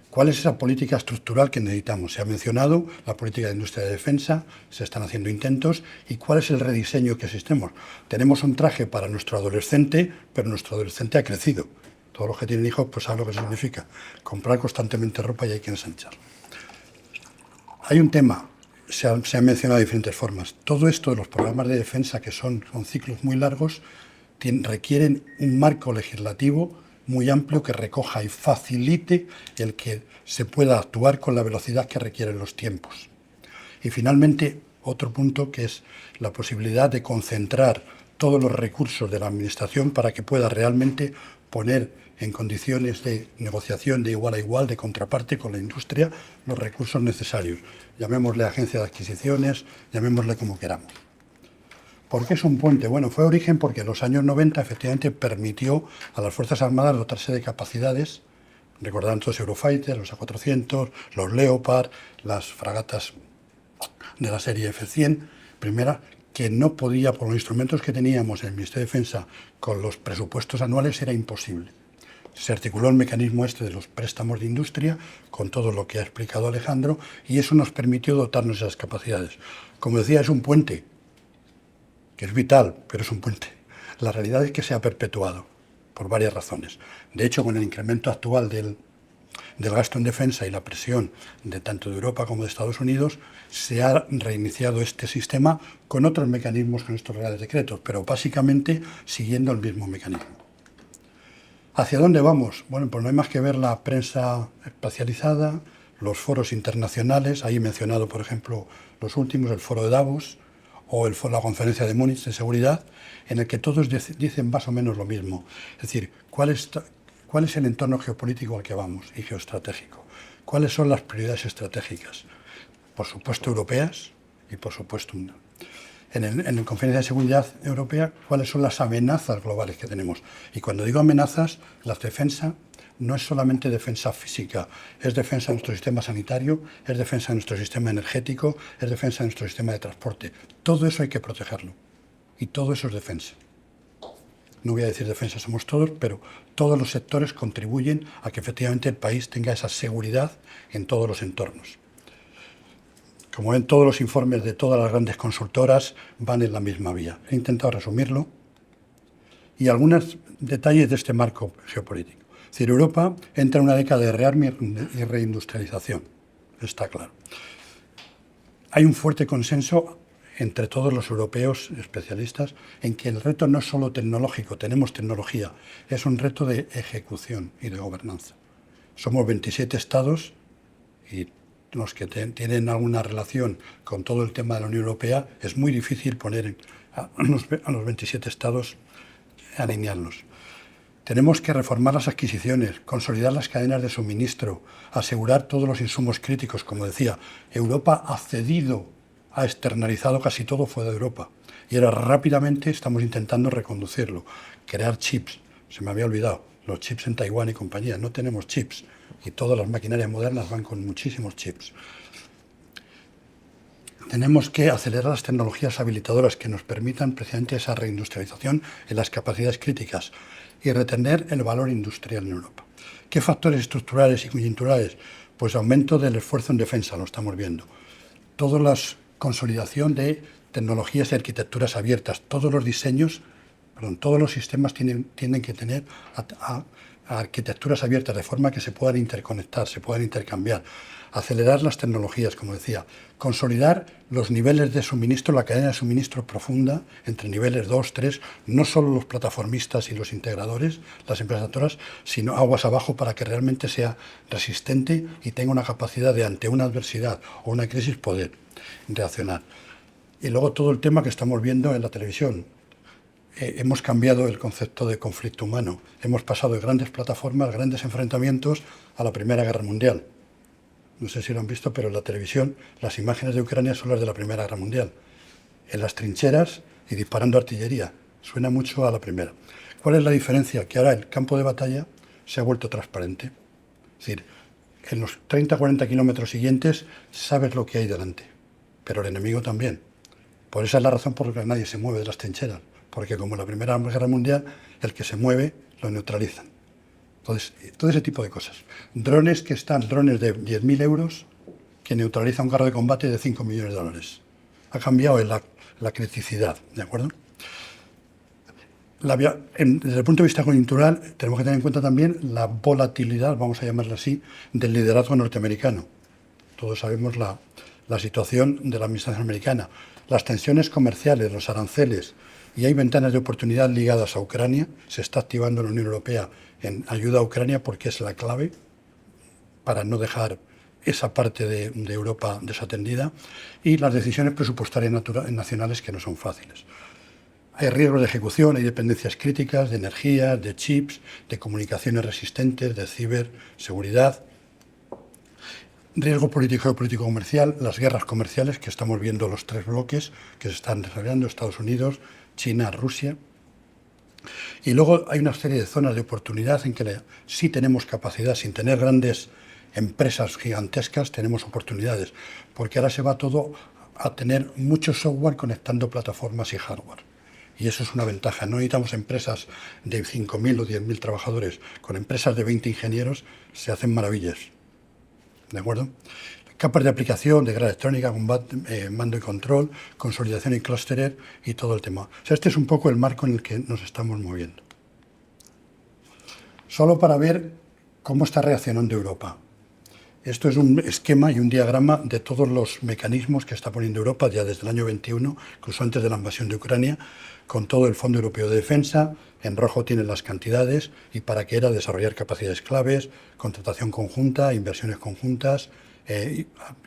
¿Cuál es esa política estructural que necesitamos? Se ha mencionado la política de industria de defensa, se están haciendo intentos, y ¿cuál es el rediseño que asistemos? Tenemos un traje para nuestro adolescente, pero nuestro adolescente ha crecido. Todos los que tienen hijos pues saben lo que significa. Comprar constantemente ropa y hay que ensanchar. Hay un tema, se han mencionado de diferentes formas. Todo esto de los programas de defensa, que son ciclos muy largos, requieren un marco legislativo muy amplio que recoja y facilite el que se pueda actuar con la velocidad que requieren los tiempos. Y finalmente, otro punto, que es la posibilidad de concentrar todos los recursos de la Administración para que pueda realmente poner en condiciones de negociación de igual a igual, de contraparte con la industria, los recursos necesarios. Llamémosle agencia de adquisiciones, llamémosle como queramos. ¿Por qué es un puente? Bueno, fue origen porque en los años 90 efectivamente permitió a las Fuerzas Armadas dotarse de capacidades, recordarán todos Eurofighters, los A400, los Leopard, las fragatas de la serie F-100, primera, que no podía, por los instrumentos que teníamos en el Ministerio de Defensa, con los presupuestos anuales, era imposible. Se articuló el mecanismo este de los préstamos de industria con todo lo que ha explicado Alejandro y eso nos permitió dotarnos de esas capacidades. Como decía, es un puente, que es vital, pero es un puente. La realidad es que se ha perpetuado por varias razones. De hecho, con el incremento actual del gasto en defensa y la presión de tanto de Europa como de Estados Unidos, se ha reiniciado este sistema con otros mecanismos que estos reales decretos, pero básicamente siguiendo el mismo mecanismo. ¿Hacia dónde vamos? Bueno, pues no hay más que ver la prensa especializada, los foros internacionales. Ahí he mencionado, por ejemplo, los últimos, el foro de Davos o la conferencia de Múnich de seguridad, en el que todos dicen más o menos lo mismo. Es decir, ¿cuál es el entorno geopolítico al que vamos y geoestratégico? ¿Cuáles son las prioridades estratégicas? Por supuesto, europeas y, por supuesto, en la Conferencia de Seguridad Europea, cuáles son las amenazas globales que tenemos. Y cuando digo amenazas, la defensa no es solamente defensa física, es defensa de nuestro sistema sanitario, es defensa de nuestro sistema energético, es defensa de nuestro sistema de transporte. Todo eso hay que protegerlo. Y todo eso es defensa. No voy a decir defensa somos todos, pero todos los sectores contribuyen a que efectivamente el país tenga esa seguridad en todos los entornos. Como ven, todos los informes de todas las grandes consultoras van en la misma vía. He intentado resumirlo y algunos detalles de este marco geopolítico. Es decir, Europa entra en una década de rearme y reindustrialización, está claro. Hay un fuerte consenso entre todos los europeos especialistas en que el reto no es solo tecnológico, tenemos tecnología, es un reto de ejecución y de gobernanza. Somos 27 estados y los que tienen alguna relación con todo el tema de la Unión Europea, es muy difícil poner a los 27 estados a alinearlos. Tenemos que reformar las adquisiciones, consolidar las cadenas de suministro, asegurar todos los insumos críticos. Como decía, Europa ha cedido, ha externalizado casi todo fuera de Europa. Y ahora rápidamente estamos intentando reconducirlo, crear chips. Se me había olvidado, los chips en Taiwán y compañía. No tenemos chips. Y todas las maquinarias modernas van con muchísimos chips. Tenemos que acelerar las tecnologías habilitadoras que nos permitan precisamente esa reindustrialización en las capacidades críticas y retener el valor industrial en Europa. ¿Qué factores estructurales y coyunturales? Pues aumento del esfuerzo en defensa, lo estamos viendo. Toda la consolidación de tecnologías y arquitecturas abiertas, todos los diseños, todos los sistemas tienen que tener a arquitecturas abiertas de forma que se puedan interconectar, se puedan intercambiar, acelerar las tecnologías, como decía, consolidar los niveles de suministro, la cadena de suministro profunda entre niveles 2, 3, no solo los plataformistas y los integradores, las empresas, sino aguas abajo para que realmente sea resistente y tenga una capacidad de, ante una adversidad o una crisis, poder reaccionar. Y luego todo el tema que estamos viendo en la televisión. Hemos cambiado el concepto de conflicto humano. Hemos pasado de grandes plataformas, grandes enfrentamientos, a la Primera Guerra Mundial. No sé si lo han visto, pero en la televisión las imágenes de Ucrania son las de la Primera Guerra Mundial. En las trincheras y disparando artillería. Suena mucho a la primera. ¿Cuál es la diferencia? Que ahora el campo de batalla se ha vuelto transparente. Es decir, en los 30-40 kilómetros siguientes sabes lo que hay delante, pero el enemigo también. Por esa es la razón por la que nadie se mueve de las trincheras. Porque como en la Primera Guerra Mundial, el que se mueve lo neutralizan. Entonces, todo ese tipo de cosas. Drones de 10.000 euros que neutraliza un carro de combate de 5 millones de dólares. Ha cambiado la criticidad, ¿de acuerdo? Desde el punto de vista coyuntural, tenemos que tener en cuenta también la volatilidad, vamos a llamarla así, del liderazgo norteamericano. Todos sabemos la situación de la administración americana. Las tensiones comerciales, los aranceles, y hay ventanas de oportunidad ligadas a Ucrania. Se está activando la Unión Europea en ayuda a Ucrania porque es la clave para no dejar esa parte de Europa desatendida, y las decisiones presupuestarias nacionales que no son fáciles. Hay riesgos de ejecución, hay dependencias críticas de energía, de chips, de comunicaciones resistentes, de ciberseguridad. Riesgo político, geopolítico, comercial, las guerras comerciales que estamos viendo, los tres bloques que se están desarrollando, Estados Unidos, China, Rusia. Y luego hay una serie de zonas de oportunidad en que sí tenemos capacidad, sin tener grandes empresas gigantescas, tenemos oportunidades, porque ahora se va todo a tener mucho software conectando plataformas y hardware. Y eso es una ventaja. No necesitamos empresas de 5.000 o 10.000 trabajadores. Con empresas de 20 ingenieros se hacen maravillas. ¿De acuerdo? Capas de aplicación de grada electrónica, mando y control, consolidación y clusterer y todo el tema. O sea, este es un poco el marco en el que nos estamos moviendo. Solo para ver cómo está reaccionando Europa. Esto es un esquema y un diagrama de todos los mecanismos que está poniendo Europa ya desde el año 21, incluso antes de la invasión de Ucrania, con todo el Fondo Europeo de Defensa. En rojo tienen las cantidades y para qué era desarrollar capacidades claves, contratación conjunta, inversiones conjuntas,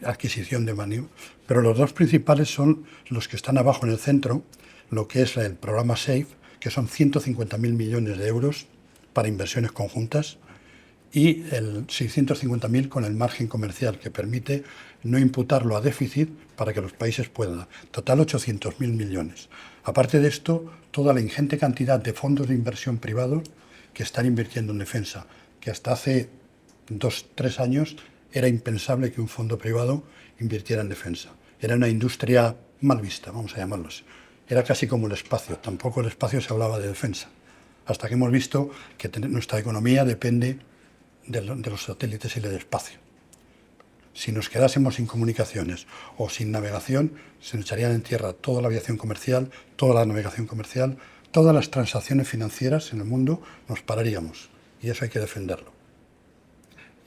adquisición de maniobra. Pero los dos principales son los que están abajo en el centro, lo que es el programa SAFE, que son 150.000 millones de euros para inversiones conjuntas, y el 650.000 con el margen comercial, que permite no imputarlo a déficit para que los países puedan. Total 800.000 millones. Aparte de esto, toda la ingente cantidad de fondos de inversión privados que están invirtiendo en defensa, que hasta hace 2-3 años era impensable que un fondo privado invirtiera en defensa. Era una industria mal vista, vamos a llamarlo así. Era casi como el espacio, tampoco el espacio se hablaba de defensa. Hasta que hemos visto que nuestra economía depende de los satélites y del espacio. Si nos quedásemos sin comunicaciones o sin navegación, se nos echarían en tierra toda la aviación comercial, toda la navegación comercial, todas las transacciones financieras en el mundo, nos pararíamos. Y eso hay que defenderlo.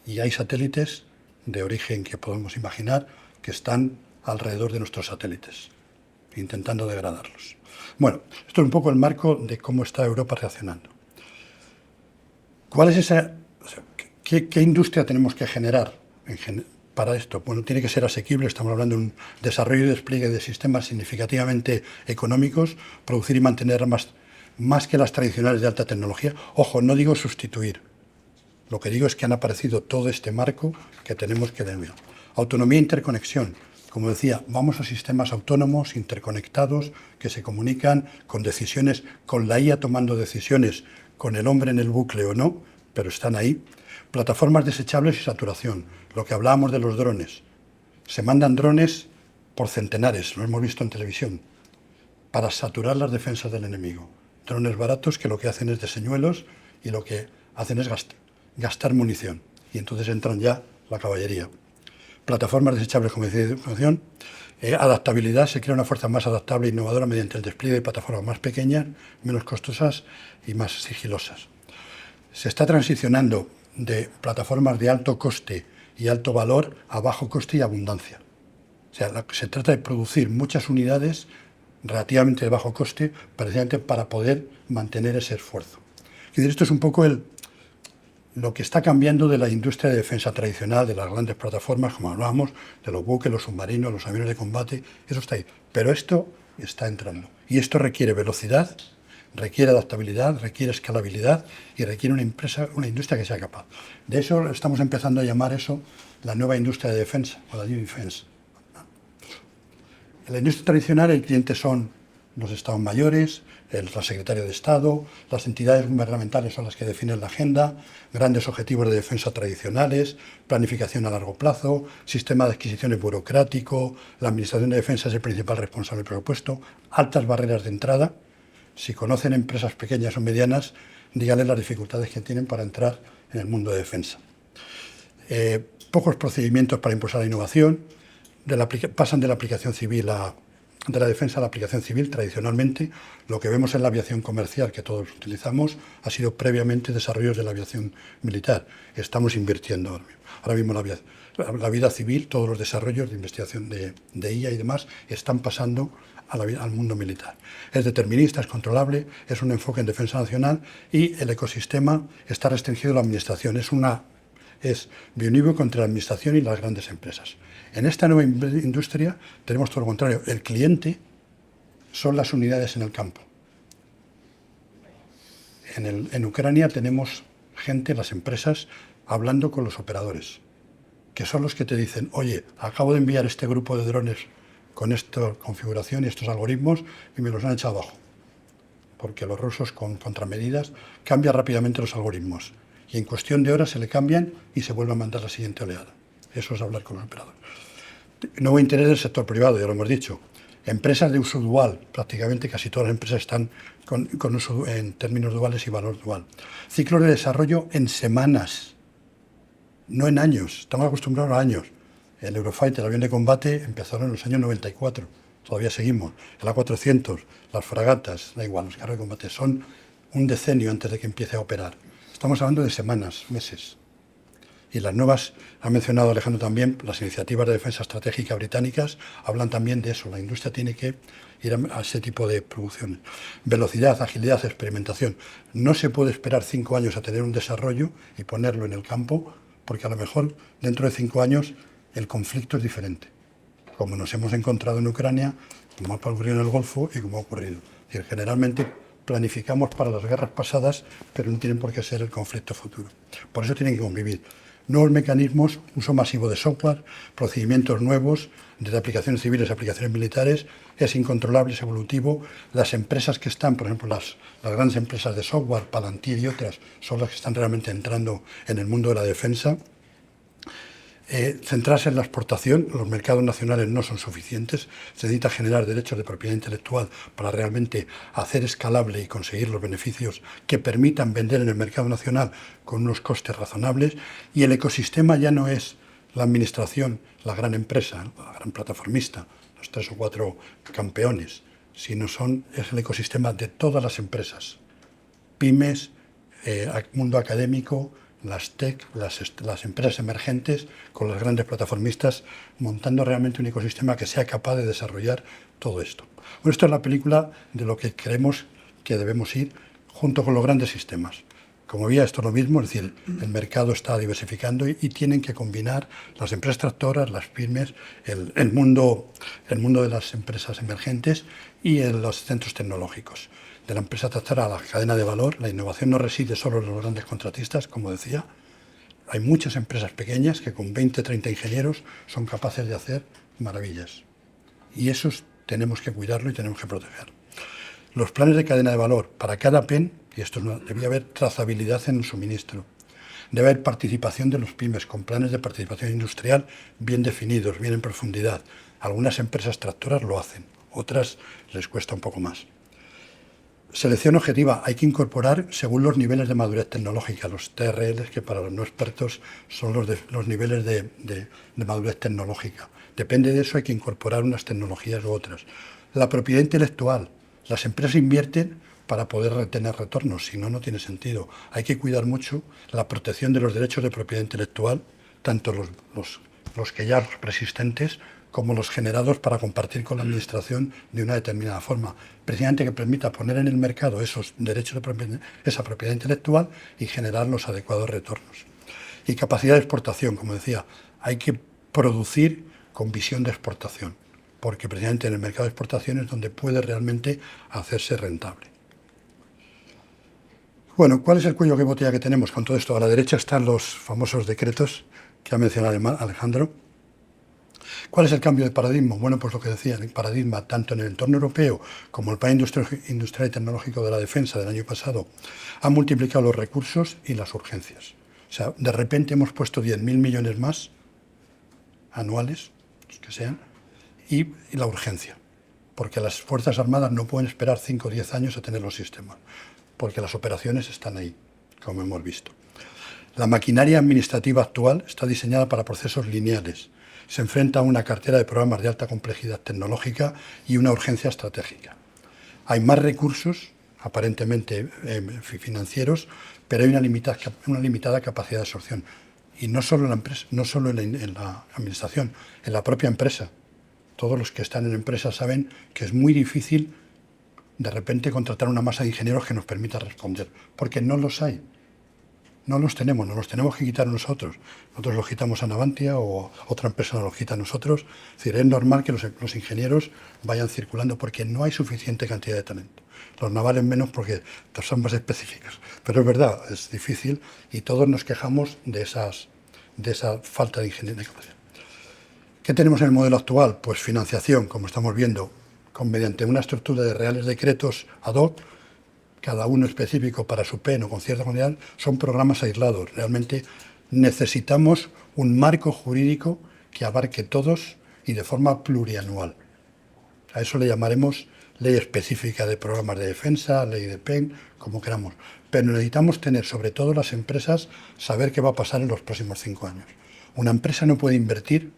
Y hay satélites de origen que podemos imaginar que están alrededor de nuestros satélites, intentando degradarlos. Bueno, esto es un poco el marco de cómo está Europa reaccionando. ¿Cuál es esa... ¿Qué industria tenemos que generar para esto? Bueno, tiene que ser asequible, estamos hablando de un desarrollo y despliegue de sistemas significativamente económicos, producir y mantener más que las tradicionales de alta tecnología. Ojo, no digo sustituir, lo que digo es que han aparecido todo este marco que tenemos que tener. Autonomía e interconexión. Como decía, vamos a sistemas autónomos, interconectados, que se comunican con decisiones, con la IA tomando decisiones, con el hombre en el bucle o no, pero están ahí. Plataformas desechables y saturación, lo que hablábamos de los drones. Se mandan drones por centenares, lo hemos visto en televisión, para saturar las defensas del enemigo. Drones baratos que lo que hacen es de señuelos y lo que hacen es gastar munición. Y entonces entran ya la caballería. Plataformas desechables, como decía, adaptabilidad, se crea una fuerza más adaptable e innovadora mediante el despliegue de plataformas más pequeñas, menos costosas y más sigilosas. Se está transicionando de plataformas de alto coste y alto valor a bajo coste y abundancia. O sea, se trata de producir muchas unidades relativamente de bajo coste precisamente para poder mantener ese esfuerzo. Y esto es un poco lo que está cambiando de la industria de defensa tradicional, de las grandes plataformas, como hablábamos, de los buques, los submarinos, los aviones de combate, eso está ahí. Pero esto está entrando. Y esto requiere velocidad, requiere adaptabilidad, requiere escalabilidad y requiere una industria que sea capaz. De eso estamos empezando a llamar eso la nueva industria de defensa, o la New Defense. En la industria tradicional el cliente son los estados mayores, la Secretaría de Estado, las entidades gubernamentales son las que definen la agenda, grandes objetivos de defensa tradicionales, planificación a largo plazo, sistema de adquisiciones burocrático, la Administración de Defensa es el principal responsable del presupuesto, altas barreras de entrada. Si conocen empresas pequeñas o medianas, díganles las dificultades que tienen para entrar en el mundo de defensa. Pocos procedimientos para impulsar la innovación, pasan de la aplicación civil de la defensa a la aplicación civil. Tradicionalmente, lo que vemos en la aviación comercial que todos utilizamos ha sido previamente desarrollos de la aviación militar. Estamos invirtiendo ahora mismo la vida civil, todos los desarrollos de investigación de IA y demás están pasando al mundo militar. Es determinista, es controlable, es un enfoque en defensa nacional y el ecosistema está restringido a la administración. Es bionívoco entre la administración y las grandes empresas. En esta nueva industria tenemos todo lo contrario. El cliente son las unidades en el campo. En Ucrania tenemos gente, las empresas, hablando con los operadores, que son los que te dicen, oye, acabo de enviar este grupo de drones con esta configuración y estos algoritmos y me los han echado abajo. Porque los rusos con contramedidas cambian rápidamente los algoritmos y en cuestión de horas se le cambian y se vuelve a mandar la siguiente oleada. Eso es hablar con los operadores. Nuevo interés del sector privado, ya lo hemos dicho. Empresas de uso dual, prácticamente casi todas las empresas están con uso en términos duales y valor dual. Ciclos de desarrollo en semanas, no en años, estamos acostumbrados a años. El Eurofighter, el avión de combate, empezaron en los años 94, todavía seguimos. El A400, las fragatas, da igual, los carros de combate, son un decenio antes de que empiece a operar. Estamos hablando de semanas, meses. Y las nuevas, ha mencionado Alejandro también, las iniciativas de defensa estratégica británicas hablan también de eso. La industria tiene que ir a ese tipo de producciones. Velocidad, agilidad, experimentación. No se puede esperar 5 años a tener un desarrollo y ponerlo en el campo, porque a lo mejor dentro de 5 años el conflicto es diferente. Como nos hemos encontrado en Ucrania, como ha ocurrido en el Golfo y como ha ocurrido. Es decir, generalmente planificamos para las guerras pasadas, pero no tienen por qué ser el conflicto futuro. Por eso tienen que convivir. Nuevos mecanismos, uso masivo de software, procedimientos nuevos, desde aplicaciones civiles a aplicaciones militares, es incontrolable, es evolutivo. Las empresas que están, por ejemplo, las grandes empresas de software, Palantir y otras, son las que están realmente entrando en el mundo de la defensa. Centrarse en la exportación, los mercados nacionales no son suficientes, se necesita generar derechos de propiedad intelectual para realmente hacer escalable y conseguir los beneficios que permitan vender en el mercado nacional con unos costes razonables, y el ecosistema ya no es la administración, la gran empresa, la gran plataformista, los 3 o 4 campeones, sino es el ecosistema de todas las empresas, pymes, mundo académico, las TEC, las empresas emergentes, con las grandes plataformistas, montando realmente un ecosistema que sea capaz de desarrollar todo esto. Bueno, esto es la película de lo que creemos que debemos ir junto con los grandes sistemas. Como veía, esto es lo mismo, es decir, el mercado está diversificando y tienen que combinar las empresas tractoras, las pymes, el mundo de las empresas emergentes y los centros tecnológicos. De la empresa tractora a la cadena de valor, la innovación no reside solo en los grandes contratistas, como decía. Hay muchas empresas pequeñas que con 20, 30 ingenieros son capaces de hacer maravillas. Y esos tenemos que cuidarlo y tenemos que proteger. Los planes de cadena de valor para cada PEN, y esto debía haber trazabilidad en el suministro. Debe haber participación de los pymes con planes de participación industrial bien definidos, bien en profundidad. Algunas empresas tractoras lo hacen, otras les cuesta un poco más. Selección objetiva, hay que incorporar según los niveles de madurez tecnológica, los TRLs, que para los no expertos son los niveles de madurez tecnológica. Depende de eso, hay que incorporar unas tecnologías u otras. La propiedad intelectual, las empresas invierten para poder retener retornos, si no, no tiene sentido. Hay que cuidar mucho la protección de los derechos de propiedad intelectual, tanto los que ya persistentes, como los generados para compartir con la administración de una determinada forma, precisamente que permita poner en el mercado esos derechos de propiedad, esa propiedad intelectual y generar los adecuados retornos. Y capacidad de exportación, como decía, hay que producir con visión de exportación, porque precisamente en el mercado de exportación es donde puede realmente hacerse rentable. Bueno, ¿cuál es el cuello de botella que tenemos con todo esto? A la derecha están los famosos decretos que ha mencionado Alejandro. ¿Cuál es el cambio de paradigma? Bueno, pues lo que decía, el paradigma tanto en el entorno europeo como el Plan Industrial y Tecnológico de la Defensa del año pasado ha multiplicado los recursos y las urgencias. O sea, de repente hemos puesto 10.000 millones más anuales, los que sean, y la urgencia, porque las Fuerzas Armadas no pueden esperar 5 o 10 años a tener los sistemas, porque las operaciones están ahí, como hemos visto. La maquinaria administrativa actual está diseñada para procesos lineales. Se enfrenta a una cartera de programas de alta complejidad tecnológica y una urgencia estratégica. Hay más recursos, aparentemente financieros, pero hay una limitada capacidad de absorción. Y no solo en la empresa, no solo en la administración, en la propia empresa. Todos los que están en empresas saben que es muy difícil de repente contratar una masa de ingenieros que nos permita responder, porque no los hay. No los tenemos, nos los tenemos que quitar nosotros. Nosotros los quitamos a Navantia o otra empresa nos los quita a nosotros. Es decir, es normal que los ingenieros vayan circulando porque no hay suficiente cantidad de talento. Los navales menos porque son más específicos. Pero es verdad, es difícil y todos nos quejamos de esa falta de ingeniería. ¿Qué tenemos en el modelo actual? Pues financiación, como estamos viendo, mediante una estructura de reales decretos ad hoc, cada uno específico para su PEN o con cierta comunidad, son programas aislados. Realmente necesitamos un marco jurídico que abarque todos y de forma plurianual. A eso le llamaremos ley específica de programas de defensa, ley de PEN, como queramos. Pero necesitamos tener, sobre todo las empresas, saber qué va a pasar en los próximos 5 años. Una empresa no puede invertir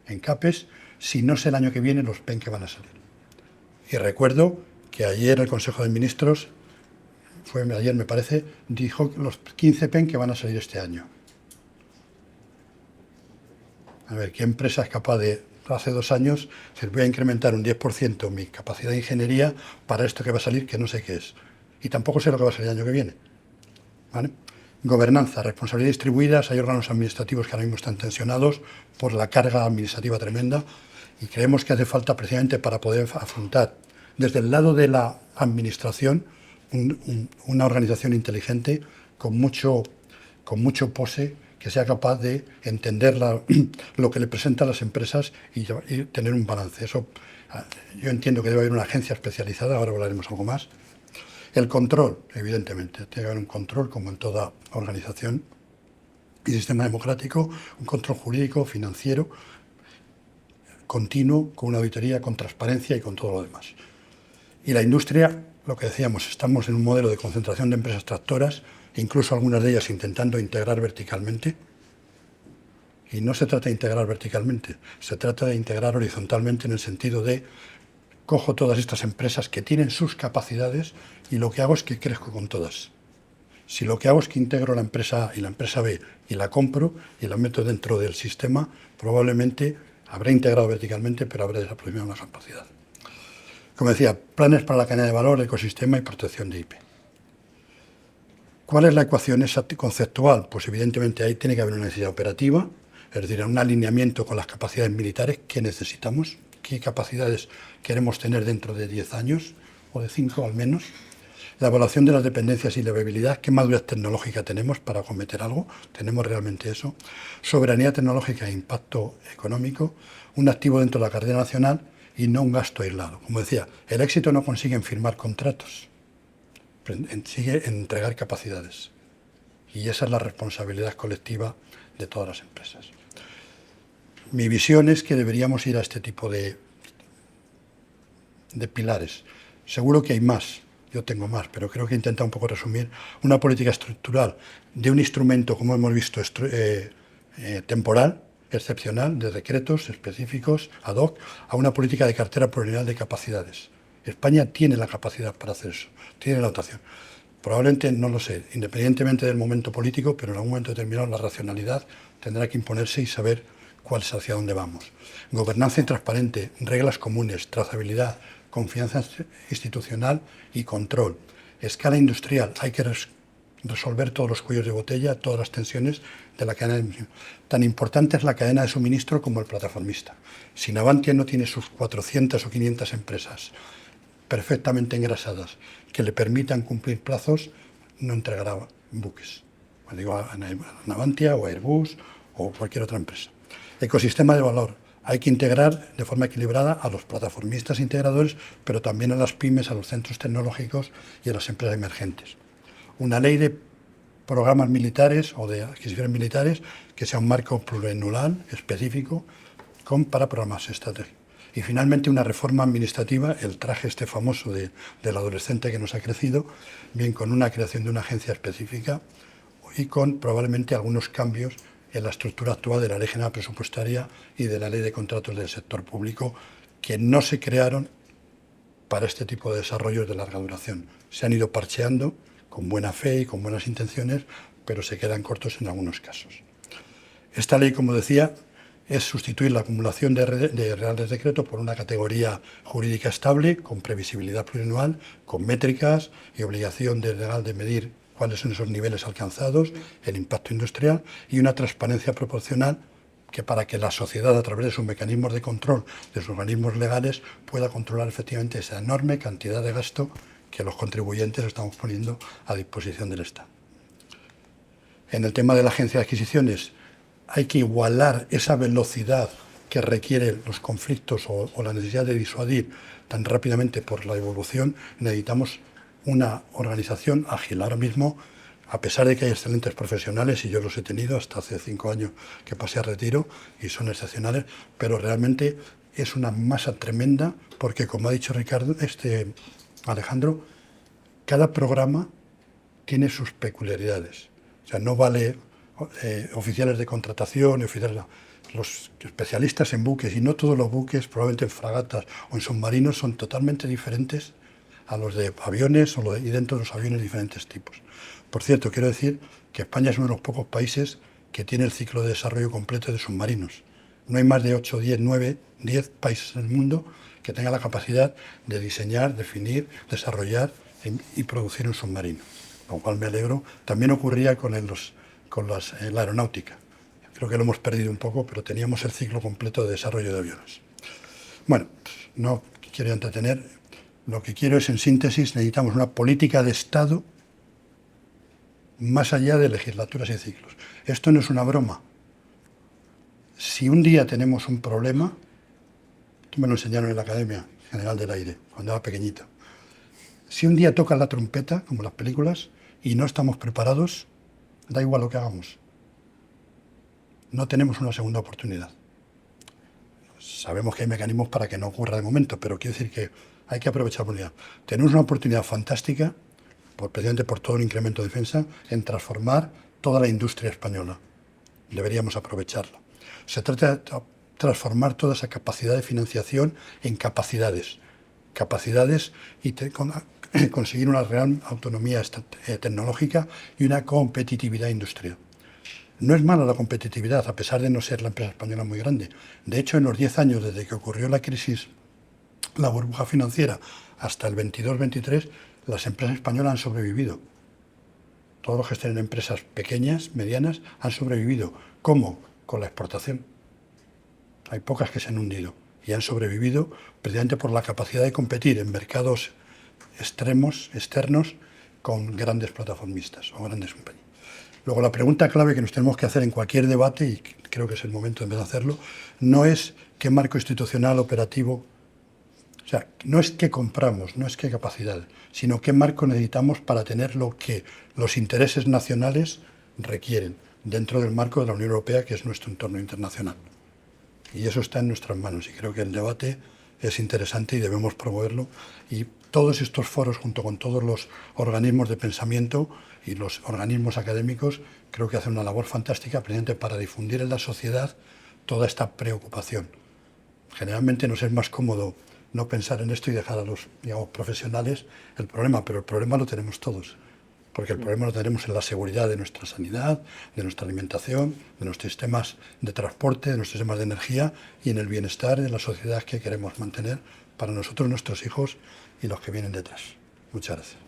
en CAPEX si no sé el año que viene los PEN que van a salir. Y recuerdo que ayer el Consejo de Ministros, fue ayer me parece, dijo los 15 PEN que van a salir este año. A ver, ¿qué empresa es capaz de, hace 2 años, se voy a incrementar un 10% mi capacidad de ingeniería para esto que va a salir, que no sé qué es? Y tampoco sé lo que va a salir el año que viene. ¿Vale? Gobernanza, responsabilidad distribuidas, hay órganos administrativos que ahora mismo están tensionados por la carga administrativa tremenda y creemos que hace falta precisamente para poder afrontar desde el lado de la administración una organización inteligente con mucho pose, que sea capaz de entender lo que le presentan las empresas y tener un balance. Eso, yo entiendo que debe haber una agencia especializada, ahora hablaremos algo más. El control, evidentemente, tiene que haber un control, como en toda organización y sistema democrático, un control jurídico, financiero, continuo, con una auditoría, con transparencia y con todo lo demás. Y la industria, lo que decíamos, estamos en un modelo de concentración de empresas tractoras, incluso algunas de ellas intentando integrar verticalmente. Y no se trata de integrar verticalmente, se trata de integrar horizontalmente en el sentido de cojo todas estas empresas que tienen sus capacidades y lo que hago es que crezco con todas. Si lo que hago es que integro la empresa A y la empresa B y la compro y la meto dentro del sistema, probablemente habré integrado verticalmente, pero habré desapropiado una capacidad. Como decía, planes para la cadena de valor, ecosistema y protección de IP. ¿Cuál es la ecuación esa conceptual? Pues evidentemente ahí tiene que haber una necesidad operativa, es decir, un alineamiento con las capacidades militares que necesitamos, qué capacidades queremos tener dentro de 10 años, o de 5 al menos. La evaluación de las dependencias y la viabilidad, qué madurez tecnológica tenemos para acometer algo, tenemos realmente eso. Soberanía tecnológica e impacto económico, un activo dentro de la cartera nacional y no un gasto aislado. Como decía, el éxito no consigue en firmar contratos, sigue en entregar capacidades. Y esa es la responsabilidad colectiva de todas las empresas. Mi visión es que deberíamos ir a este tipo de pilares. Seguro que hay más, yo tengo más, pero creo que he intentado un poco resumir una política estructural de un instrumento, como hemos visto, temporal, excepcional, de decretos específicos, ad hoc, a una política de cartera plurianual de capacidades. España tiene la capacidad para hacer eso, tiene la dotación. Probablemente, no lo sé, independientemente del momento político, pero en algún momento determinado la racionalidad tendrá que imponerse y saber cuál es hacia dónde vamos. Gobernanza transparente, reglas comunes, trazabilidad, confianza institucional y control. Escala industrial, hay que resolver todos los cuellos de botella, todas las tensiones de la cadena de emisión. Tan importante es la cadena de suministro como el plataformista. Si Navantia no tiene sus 400 o 500 empresas perfectamente engrasadas que le permitan cumplir plazos, no entregará buques. Pues digo a Navantia o a Airbus o cualquier otra empresa. Ecosistema de valor. Hay que integrar de forma equilibrada a los plataformistas integradores, pero también a las pymes, a los centros tecnológicos y a las empresas emergentes. Una ley de programas militares o de adquisiciones militares que sea un marco plurianual específico para programas estratégicos. Y finalmente una reforma administrativa, el traje este famoso del adolescente que nos ha crecido, bien con una creación de una agencia específica y con probablemente algunos cambios en la estructura actual de la Ley General Presupuestaria y de la Ley de Contratos del Sector Público, que no se crearon para este tipo de desarrollos de larga duración. Se han ido parcheando con buena fe y con buenas intenciones, pero se quedan cortos en algunos casos. Esta ley, como decía, es sustituir la acumulación de reales decretos por una categoría jurídica estable, con previsibilidad plurianual, con métricas y obligación legal de medir cuáles son esos niveles alcanzados, el impacto industrial y una transparencia proporcional que para que la sociedad, a través de sus mecanismos de control, de sus organismos legales, pueda controlar efectivamente esa enorme cantidad de gasto que los contribuyentes estamos poniendo a disposición del Estado. En el tema de la agencia de adquisiciones, hay que igualar esa velocidad que requieren los conflictos o la necesidad de disuadir tan rápidamente por la evolución. Necesitamos una organización ágil. Ahora mismo, a pesar de que hay excelentes profesionales, y yo los he tenido hasta hace 5 años que pasé a retiro, y son excepcionales, pero realmente es una masa tremenda, porque como ha dicho Alejandro, cada programa tiene sus peculiaridades. O sea, no vale oficiales de contratación, los especialistas en buques, y no todos los buques, probablemente en fragatas o en submarinos, son totalmente diferentes a los de aviones y dentro de los aviones diferentes tipos. Por cierto, quiero decir que España es uno de los pocos países que tiene el ciclo de desarrollo completo de submarinos. No hay más de 8, 10, 9, 10 países en el mundo que tengan la capacidad de diseñar, definir, desarrollar y producir un submarino, con lo cual me alegro. También ocurría con la aeronáutica. Creo que lo hemos perdido un poco, pero teníamos el ciclo completo de desarrollo de aviones. Bueno, no quiero entretener. Lo que quiero es, en síntesis, necesitamos una política de Estado más allá de legislaturas y ciclos. Esto no es una broma. Si un día tenemos un problema, esto me lo enseñaron en la Academia General del Aire, cuando era pequeñito. Si un día toca la trompeta, como en las películas, y no estamos preparados, da igual lo que hagamos. No tenemos una segunda oportunidad. Sabemos que hay mecanismos para que no ocurra de momento, pero quiero decir que hay que aprovechar la oportunidad. Tenemos una oportunidad fantástica, precisamente por todo el incremento de defensa, en transformar toda la industria española. Deberíamos aprovecharla. Se trata de transformar toda esa capacidad de financiación en capacidades y conseguir una real autonomía tecnológica y una competitividad industrial. No es mala la competitividad, a pesar de no ser la empresa española muy grande. De hecho, en los 10 años desde que ocurrió la crisis, la burbuja financiera, hasta el 22-23, las empresas españolas han sobrevivido. Todos los que estén en empresas pequeñas, medianas, han sobrevivido. ¿Cómo? Con la exportación. Hay pocas que se han hundido y han sobrevivido precisamente por la capacidad de competir en mercados externos, con grandes plataformistas o grandes compañías. Luego, la pregunta clave que nos tenemos que hacer en cualquier debate, y creo que es el momento de empezar a hacerlo, no es qué marco institucional operativo, o sea, no es qué compramos, no es qué capacidad, sino qué marco necesitamos para tener lo que los intereses nacionales requieren dentro del marco de la Unión Europea, que es nuestro entorno internacional. Y eso está en nuestras manos, y creo que el debate es interesante y debemos promoverlo. Y todos estos foros, junto con todos los organismos de pensamiento y los organismos académicos, creo que hacen una labor fantástica precisamente para difundir en la sociedad toda esta preocupación. Generalmente nos es más cómodo no pensar en esto y dejar a los, profesionales el problema, pero el problema lo tenemos todos, porque el problema lo tenemos en la seguridad de nuestra sanidad, de nuestra alimentación, de nuestros sistemas de transporte, de nuestros sistemas de energía y en el bienestar de la sociedad que queremos mantener para nosotros, nuestros hijos y los que vienen detrás. Muchas gracias.